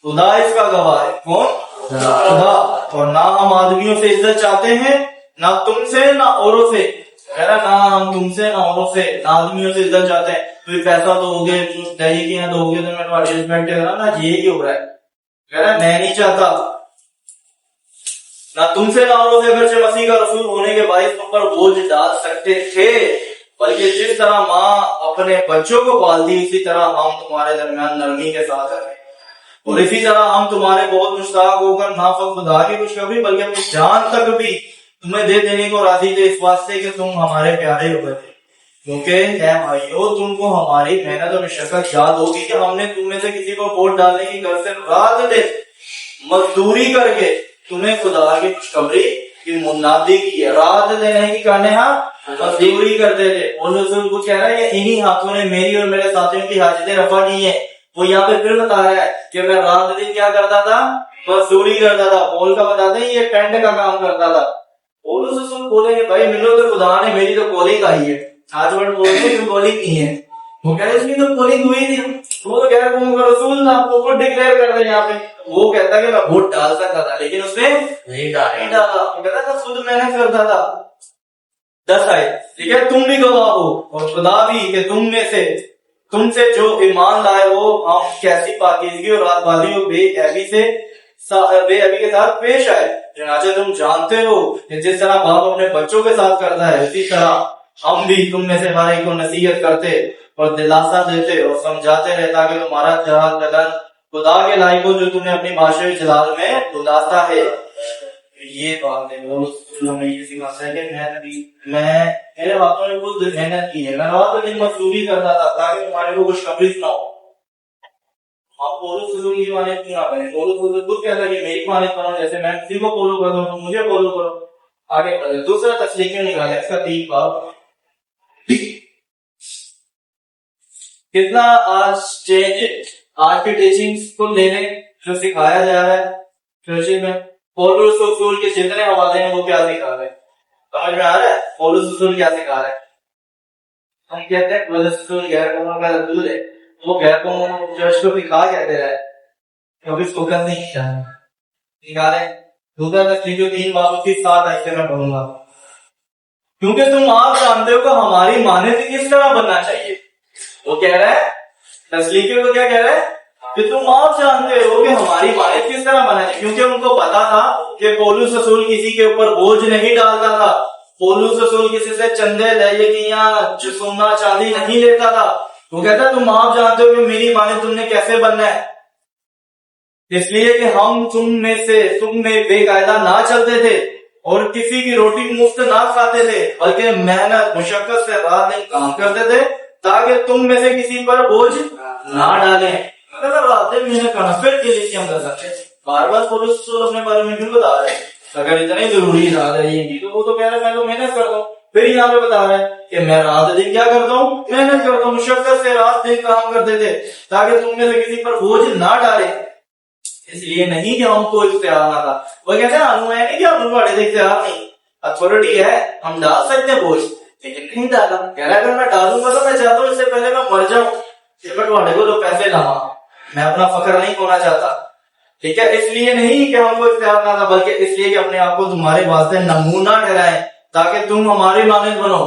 खुदा इसका गवाह है। कौन? खुदा। और ना हम आदमियों से इज्जत चाहते हैं, ना तुमसे ना औरों से। कह रहा ना हम तुमसे ना औरों से ना आदमियों से इज्जत चाहते हैं। तो पैसा दोगे, दहेगी ना दोगे तो मैं तुम्हारी रिस्पेक्ट करा ना, ये ही हो रहा है। कह रहा मैं नहीं चाहता ना तुमसे ना औरों से, अगरचे मसीह का रसूल होने के बायस तुम पर बोझ डाल सकते थे, बल्कि जिस तरह माँ अपने बच्चों को पालती उसी तरह हम तुम्हारे दरमियान नरमी के साथ हैं। और इसी तरह हम तुम्हारे बहुत मुश्ताक होकर ना फक्त खुदा की खुशखबरी बल्कि अपनी जान तक भी तुम्हें दे देने को राजी थे, इस वास्ते कि तुम हमारे प्यारे हो गए थे। क्योंकि भाइयों तुमको हमारी मेहनत और मशक्कत याद होगी कि हमने तुम्हें से किसी को वोट डालने की घर से रात दिन मजदूरी करके तुम्हें खुदा की खुशखबरी की मुनादी की है। रात दिन की करने मजदूरी करते थे। उन कुछ कह रहा है इन्हीं हाथों ने मेरी और मेरे साथियों की हाजतें रफा की है। वो यहाँ पे फिर बता रहा है कि मैं रात दिन क्या करता था? मजदूरी करता था। बोल का बताते हैं ये टेंट का काम करता था। बोले भाई मिलो तो खुदा ने मेरी तो कॉलिंग आई है। आज वर्ड बोलते हैं कॉलिंग की है। वो कह रहे उसकी तो कॉलिंग हुई थी। वो तो कह रहे रसूल आपको वोट डिक्लेयर कर दे यहाँ पे। वो कहता कि मैं वोट डाल सकता था लेकिन उसने नहीं डाला। वो कहता था खुद मेहनत करता था। 10 आए ठीक है, तुम भी गवाह हो और खुदा भी कि तुमसे जो ईमान लाए हो हम कैसी पाकीज़गी और आबादी और बेअबी के साथ पेश आए। चनाचे तुम जानते हो कि जिस तरह बाप अपने बच्चों के साथ करता है उसी तरह हम भी तुम में से हर एक को नसीहत करते और दिलासा देते और समझाते रहे ताकि तुम्हारा जहाज लगन खुदा के लायक हो जो तुमने अपनी भाषा जलाल में उदासा है। ये बात है हमें ये सिखाता है कि मैं मेरे हाथों ने खुद मेहनत की है। मैं रात दिन मजदूरी करता था ताकि तुम्हारे को कुछ कब्रिज ना हो। आप पौलुस रसूल की माने क्यों ना करें? पौलुस रसूल खुद कहता है कि मेरी माने करो, जैसे मैं किसी को फॉलो कर दूं मुझे फॉलो करो। आगे बढ़े दूसरा तस्लीम निकाले इसका 3 बाब कितना आज की टीचिंग्स को लेने जो सिखाया जा रहा है चर्च में। पौलुस रसूल के जितने हवाले हैं वो क्या सिखा रहे हैं? समझ में आ रहा है पौलुस रसूल क्या सिखा रहे हैं? हम कहते हैं पौलुस रसूल गैर कौमों का रसूल है। वो गैर कौमों चर्च को सिखा क्या दे रहा है? कभी स्पोकन नहीं किया, निकाले। दूसरा तस्लीम जो 3 बार उसकी 7 ऐसे मैं पढ़ूंगा, क्योंकि तुम आप जानते हो कि हमारी माने से किस तरह बनना चाहिए। वो कह रहा है तस्लीम को, क्या कह रहा है कि तुम आप जानते हो कि हमारी माने किस तरह बनना चाहिए, क्योंकि उनको पता था कि पौलुस रसूल किसी के ऊपर बोझ नहीं डालता था, पौलुस रसूल किसी से चंदे लहजे की या सोना चांदी नहीं लेता था। वो कहता तुम आप जानते हो कि मेरी माने तुमने कैसे बनना है, इसलिए कि हम तुम में बेकायदा ना चलते थे और किसी की रोटी मुफ्त ना खाते थे, बल्कि मेहनत मुशक्कत से रात दिन काम करते थे ताकि तुम में से किसी पर बोझ ना डालें। अगर रात दिन मेहनत करना फिर के लिए हम कर सकते हैं। बार बार पौलुस रसूल अपने बारे में क्यों बता रहे हैं? अगर इतनी जरूरी याद है ये तो वो तो कह रहा है मैं तो मेहनत करता हूँ। फिर यहाँ पे बता रहा है कि मैं रात दिन क्या करता हूँ, मेहनत करता हूँ, मुशक्कत से रात दिन काम करते थे ताकि तुम में से किसी पर बोझ ना डाले। इसलिए नहीं कि हमको इख्तियार ना था। वो कहते हैं अनु है नहीं कि हम बड़े इख्तियार नहीं, अथॉरिटी है, हम डाल सकते हैं बोझ, लेकिन नहीं डाला। कह रहा है अगर मैं डालूंगा तो मैं चाहता हूँ इससे पहले मैं मर जाऊं, मैं को तो पैसे लावा, मैं अपना फख्र नहीं खोना चाहता। ठीक है, इसलिए नहीं कि हमको इख्तियार ना था, बल्कि इसलिए कि अपने आप को तुम्हारे वास्ते नमूना ठहराए ताकि तुम हमारी मानंद बनो।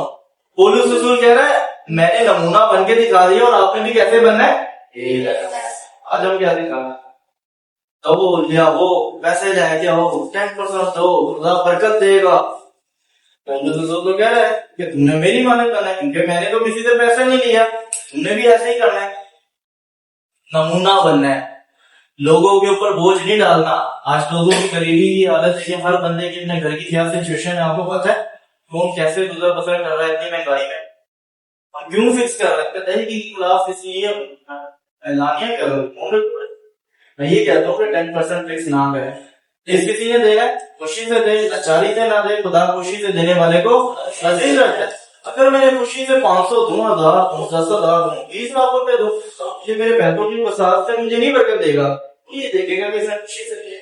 पौलुस रसूल कह रहा है मैंने नमूना बन के दिखा दिया और आपने भी कैसे बनना है। आज हम क्या दिखा दो या वो पैसे लेके आओ 10% दो, खुदा बरकत देगा। तो कह रहा है कि तुमने मेरी मानंद करना है, क्योंकि मैंने तो किसी से पैसे नहीं लिया, तुमने भी ऐसे ही करना है। नमूना बनना है, लोगों के ऊपर बोझ नहीं डालना। आज लोगों की गरीबी की हालत है, हर बंदे की अपने घर की क्या सिचुएशन है आपको पता है, कौन कैसे गुजर बसर कर रहा है इतनी महंगाई में, क्यों फिक्स कर रहा है कि खिलाफ इसलिए ऐलानिया करो। मैं ये कहता हूँ कि 10% फिक्स ना करें, जिस किसी ने देना है खुशी से दे, लाचारी से ना दे, खुदा खुशी से देने वाले को अजीज रखता है। अगर मैंने खुशी से 500 दूं, 1000 दूं, 10,000 दूं, 20 लाख रुपए दूं, ये मेरे पैसों की वसात से मुझे नहीं बरकत देगा, ये देखेगा कि इसने खुशी से दिया।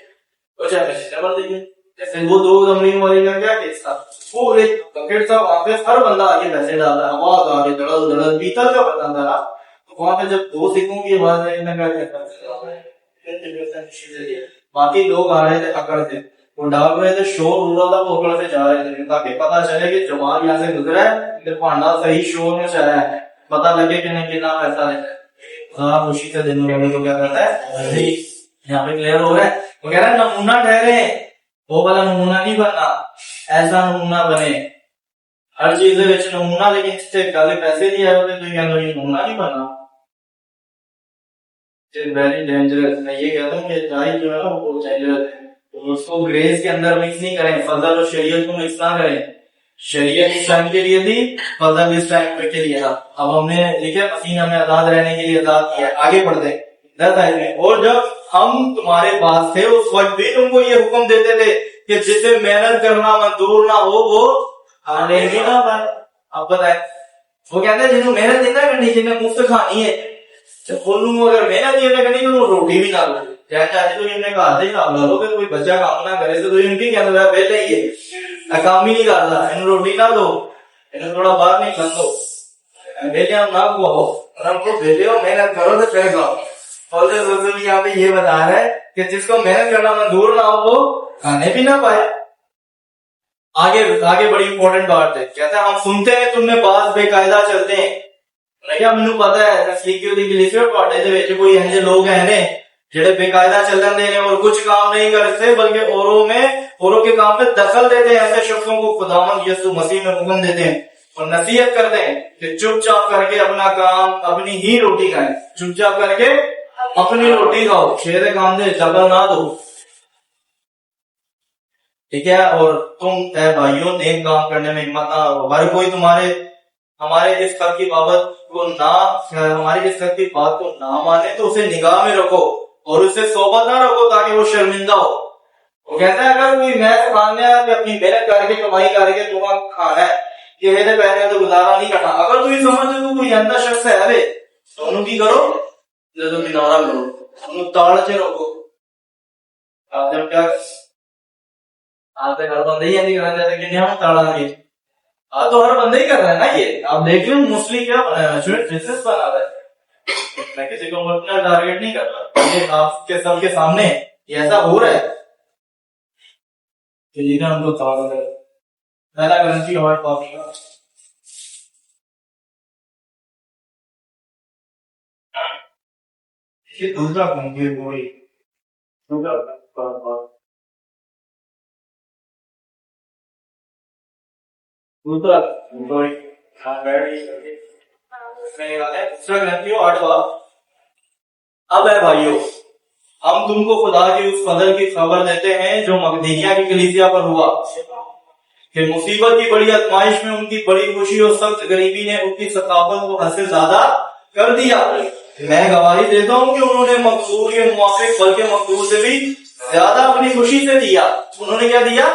तो चाहे मैं डबल देंगे। जैसे वो 2 अमरीन वाले का क्या केस था, वो एक बकेट था, वहां पे हर बंदा आगे पैसे डाल रहा है, आवाज आ रही धड़ल धड़ल, पीतल का बर्तन था ना, तो वहां पे जब 2 सिक्कों की आवाज आई, बाकी लोग आ रहे थे अकड़ से, वो डाल रहे थे, शोर हो रहा था, वो अकड़ से जा रहे थे ताकि पता चले कि जवान यहाँ से गुजरा है, फिर भांडा सही शोर में चला है, पता लगे कि नहीं कितना पैसा लेता है। खुशी से देने वाले को क्या करता है, यहाँ पे क्लियर हो रहा है। वो कह रहा है नमूना ठहरे, वो वाला नमूना नहीं बनना, ऐसा नमूना बने हर चीज नमूना, लेकिन इससे काले पैसे नहीं आए होते तो ये नमूना नहीं बना। Very dangerous. मैं ये कहता हूँ कि टाइम जो है ना वो डेंजरस है, तो उसको ग्रेस के अंदर मिक्स नहीं करें, फजल और शरीयत को मिक्स ना करें। शरीयत इस टाइम के लिए थी, फजल इस टाइम के लिए था। अब हमने लिखे मसीह हमें आजाद रहने के लिए आजाद किया। आगे बढ़ते 10 आयत में, और जब हम तुम्हारे पास थे उस वक्त भी तुमको ये हुक्म देते थे कि जिसे मेहनत करना मंजूर ना हो वो खाने भी ना पाए। अब बताए, वो कहते हैं जिन्होंने मेहनत नहीं ना करनी, जिन्हें मुफ्त खानी है, बोलूँ अगर मेहनत ये करनी तो रोटी भी ना लो, चाहे तो इन्हें कहा था आप लो, फिर कोई बच्चा काम ना करे तो इनकी क्या पहले ही काम ही नहीं करता, इन रोटी ना दो, इन्हें थोड़ा बाहर नहीं कर दो, बेटे हम ना खुआओ और हमको भेजे हो, मेहनत करो तो फिर खाओ। और यहाँ पे ये बता रहा है कि जिसको मेहनत करना मंजूर ना हो वो खाने भी ना पाए। आगे बड़ी इंपॉर्टेंट बात है, कहता है हम सुनते हैं तुमने पास बेकायदा चलते हैं। क्या मैनू पता है कोई ऐसे लोग हैं ने जेडे बेकायदा चलन दे रहे और कुछ काम नहीं करते बल्कि औरों के काम पे दखल देते हैं। ऐसे शख्सों को खुदावंद यीशु मसीह में हुक्म देते हैं और नसीहत करते हैं कि चुपचाप करके अपना काम अपनी ही रोटी खाएं, चुपचाप करके अपनी रोटी खाओ, शेरे काम दे जगह ना दो, ठीक है। और तुम भाइयों नेक काम करने में हिम्मत ना हो। हर कोई हमारे इस खत की बात को ना माने तो उसे निगाह में रखो और उसे सोबत ना रखो ताकि वो शर्मिंदा हो। वो कहता है अगर कोई मैच खाने अपनी मेहनत करके कमाई करके तुम्हारा खाना है कि मेरे पहले तो गुजारा नहीं करना, अगर तुम समझ लो कोई अंदर शख्स है तो की करो जो किनारा करो, ताड़ से रोको। आप क्या आप घर बंदे ही नहीं करना चाहते कि हम ताड़ा नहीं, तो हर बंदे ही कर रहा है ना। ये आप देख लो मोस्टली क्या बनाया बिजनेस बना रहा है, मैं किसी को अपना टारगेट नहीं कर रहा, ये आपके सबके सामने ये ऐसा हो रहा है। तो जिन्हें हम लोग सवाल करें पहला करेंसी हमारे कॉपी का ये दूसरा करेंगे वही दूसरा दूसरा वही हाँ दूसरा करेंसी हो 8 बार। अब है भाइयों हम तुमको खुदा की उस फजल की खबर देते हैं जो मकदीनिया की कलीसिया पर हुआ कि मुसीबत की बड़ी आजमाइश में उनकी बड़ी खुशी और सख्त गरीबी ने उनकी सकाफत को हद से ज्यादा कर दिया। मैं गवाही देता हूँ कि उन्होंने मकसूर के मुआफिक बल्कि मकसूर से भी ज्यादा अपनी खुशी से दिया। उन्होंने क्या दिया?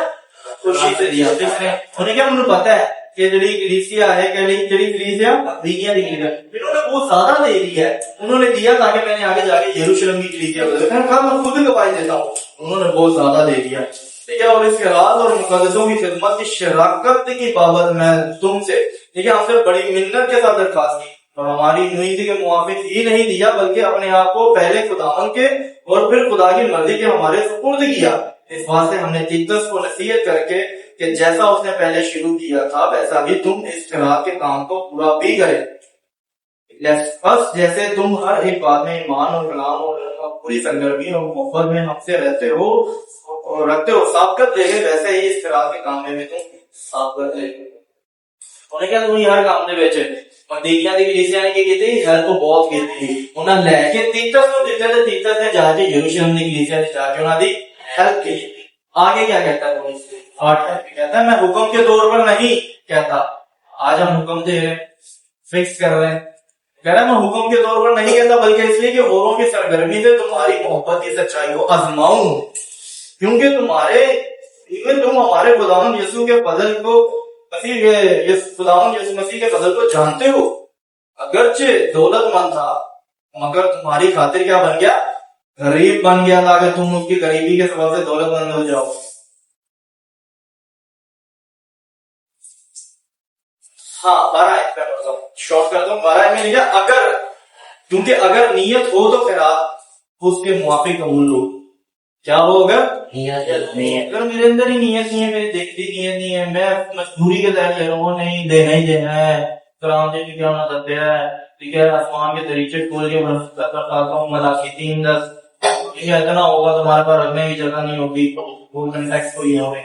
खुशी से दिया। उन्हें क्या उन्हें पता है कि जड़ी कलीसिया है जड़ी कलीसिया मकदीनिया की कलीसिया इन्होंने बहुत ज्यादा दे दिया है। उन्होंने दिया ताकि मैंने आगे जाके यरूशलेम की कलीसिया को मैं खुद गवाही देता हूँ उन्होंने बहुत ज्यादा दे दिया। ठीक है और इसके राज और मुकद्दसों की खिदमत की शराकत की बाबत मैं तुमसे ठीक है हमसे बड़ी मिन्नत के साथ दरखास्त की और हमारी उम्मीद के मुआफिक ही नहीं दिया बल्कि अपने आप को पहले खुदावन के और फिर खुदा की मर्जी के हमारे सुपुर्द किया। इस बात से हमने तीतस को नसीहत करके कि जैसा उसने पहले शुरू किया था वैसा भी तुम इस खिलाफ के काम को पूरा भी करे। बस जैसे तुम हर एक बात में ईमान और कलाम और पूरी सरगर्मी और मोहब्बत में हमसे रहते हो और रखते हो साबकत रहे वैसे ही इस खिलाफ के काम में तुम साबकत रहे। उन्हें क्या तुम हर काम ने बेचे मदीनिया की कलीसिया ने की थी हेल्प तो बहुत की थी उन्हें लेके तीतस को देते थे तीतस ने जाके यरूशलेम की कलीसिया ने जाके उन्हें दी हेल्प की। आगे क्या कहता है कहता है मैं हुक्म के तौर पर नहीं कहता आज हम हुक्म दे रहे फिक्स कर रहे हैं कह रहा है मैं हुक्म के तौर पर नहीं कहता बल्कि इसलिए कि औरों की सरगर्मी से तुम्हारी मोहब्बत की सच्चाई को आजमाऊं क्योंकि तुम हमारे खुदावंद यीशु के फजल को खुदावंद यीशु मसीह के फजल को जानते हो। अगरचे दौलतमंद था मगर तुम्हारी खातिर क्या बन गया? गरीब बन गया था अगर तुम उसकी गरीबी के सबब से दौलतमंद हो जाओ। हाँ 12 शॉर्ट कर दो 12 में लिखा अगर क्योंकि अगर नीयत हो तो फिर आप उसके मुआफिक कबूल लो। क्या होगा? अगर मेरे अंदर ही नीयत नहीं है मेरी देखती नीयत नहीं है मैं मजबूरी के तहत ले रहा हूँ नहीं देना ही देना है कराम जी क्या होना सकते है ठीक है आसमान के दरीचे खोल के मलाकी 3:10 ठीक है इतना होगा तुम्हारे पास रखने की जगह नहीं होगी गोल्डन टैक्स कोई होगी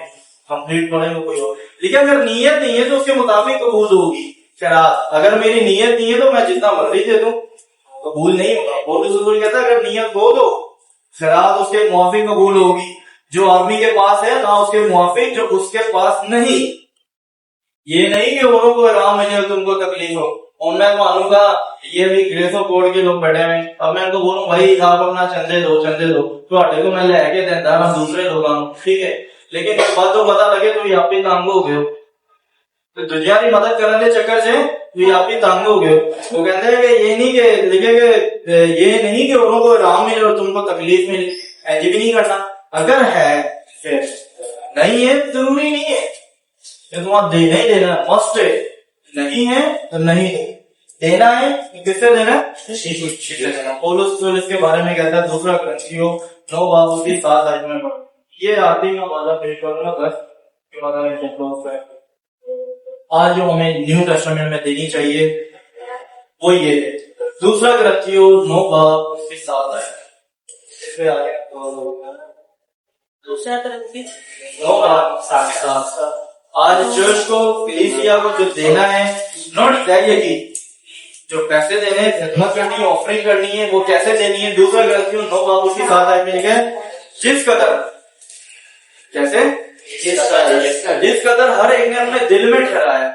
कंप्लीट पड़ेगा कोई हो लेकिन अगर नीयत नहीं है तो उसके मुताबिक कबूल होगी। शराब अगर मेरी नीयत नहीं है तो मैं जितना मर्जी दे दूं कबूल नहीं होगा। बहुत कहता है अगर नीयत हो तो शराब उसके मुआफिक कबूल होगी जो आदमी के पास है ना उसके मुआफिक जो उसके पास नहीं। ये नहीं कि औरों को आराम मिले और तुमको तकलीफ हो और मैं मानूंगा ये भी ग्रेसो कोड के लोग बैठे हुए अब मैं उनको बोलूं भाई आप अपना चंदे दो तो आटे को मैं लेके देता हम दूसरे लोगों ठीक है लेकिन बात तो पता लगे तो आप भी तंग हो गए तो दुनिया की मदद करने के चक्कर से भी आप भी तंग हो गए। वो कहते हैं कि ये नहीं कि लिखे ये नहीं कि औरों को आराम मिले और तुमको तकलीफ मिले ऐसे भी नहीं करना। अगर है फिर नहीं है जरूरी नहीं है ये तुम्हारा देना ही देना मस्ट है नहीं है तो नहीं देना है किससे देना है पौलुस इसके बारे में कहता है दूसरा ग्रंथियों 9 बाब उसकी 7 आयत में ये आती मैं वादा पेश करूंगा बस के बाद आज जो हमें न्यू टेस्टामेंट में देनी चाहिए वो ये है दूसरा ग्रंथियों 9 बाब उसकी 7 आयत इसमें आ गया दूसरा ग्रंथी 9 बाब 7 आज चर्च को कलीसिया को जो देना है नॉट चाहिए कि जो पैसे देने हैं खिदमत करनी है ऑफरिंग करनी है वो कैसे देनी है। दूसरा ग्रंथियों 9 बाब उसकी 7 आयत में लिखा है जिस कदर कैसे जिस कदर हर एक ने अपने दिल में ठहराया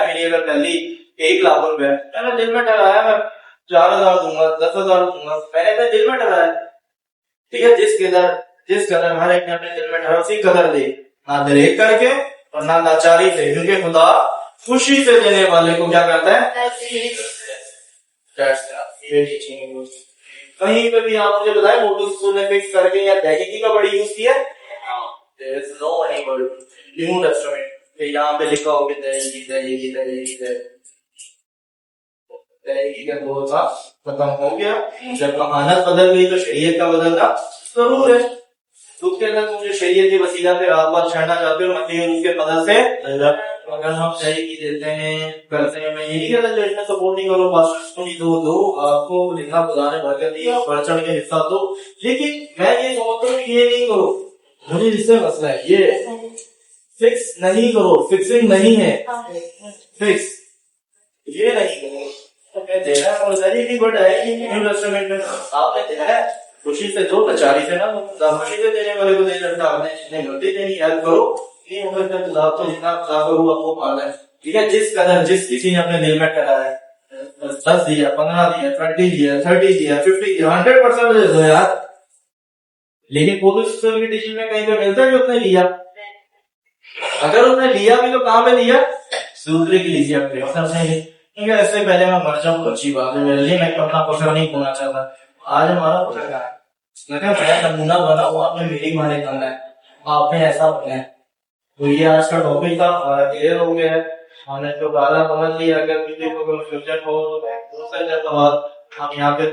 मेरी अगर पहली 1 लाख रुपए मैंने दिल में ठहराया मैं 4,000 दूंगा 10,000 दूंगा मैंने अपने दिल में ठहराया ठीक है जिस कदर हर एक ने अपने दिल में ठहरा उसी कदर दे ना दरेक करके और ना लाचारी से क्योंकि खुदा खुशी से देने वाले को क्या करता है। कहीं पे भी आप मुझे बताए मोटू ने फिक्स करके या दैनिकी का बड़ी यूज किया न्यू टेस्टामेंट यहाँ पे लिखा होगा खत्म हो गया जब कहानत बदल गई तो शरीयत का बदलना जरूर है। दूध के अंदर तुम जो शरीयती वसीला से रात बात छड़ना चाहते हो मसीह रूह के मदद से अगर हम सही की देते हैं करते हैं, मैं यही कहता हूँ इसमें सपोर्ट नहीं करो, पास नहीं दो आपको लिखा खुदा ने बरकत दी, बढ़ चढ़ के हिस्सा दो, लेकिन मैं ये सोचता हूँ ये नहीं करो, मुझे इससे मसला है, ये फिक्स नहीं करो, फिक्सिंग नहीं है, फिक्स ये नहीं करो। तो मैं दे रहा हूँ भी बट है कि इन्वेस्टमेंट में आपने दे रहा है खुशी से दो, लाचारी से ना, खुशी से देने वाले को दे सकता, आपने जितने गलती देनी याद करो, नहीं होगा तो जितना करो आपको पाना है, ठीक है। जिस कदर जिस किसी ने अपने दिल में करा है 10 दिया, 15 दिया, 20 दिया, 30 दिया, 50 दिया, 100% दे दो यार, लेकिन पुलिस की टीचिंग में कहीं पे मिलता है कि उसने लिया, अगर उसने लिया भी तो कहाँ पे लिया, दूसरे की लीजिए अपने अवसर से ही, ठीक है। इससे पहले मैं मर जाऊँ अच्छी बात है मेरे लिए, मैं अपना पोषण नहीं खोना चाहता। आज हमारा पोषण है, मैं नमूना बना हुआ अपने मीटिंग माने करना है, आपने ऐसा बना है, तो ये आज का टॉपिक था, हमारा क्लियर हो गया है, हमने तो गाला समझ लिया, अगर किसी को फ्यूचर हो तो हम यहाँ पे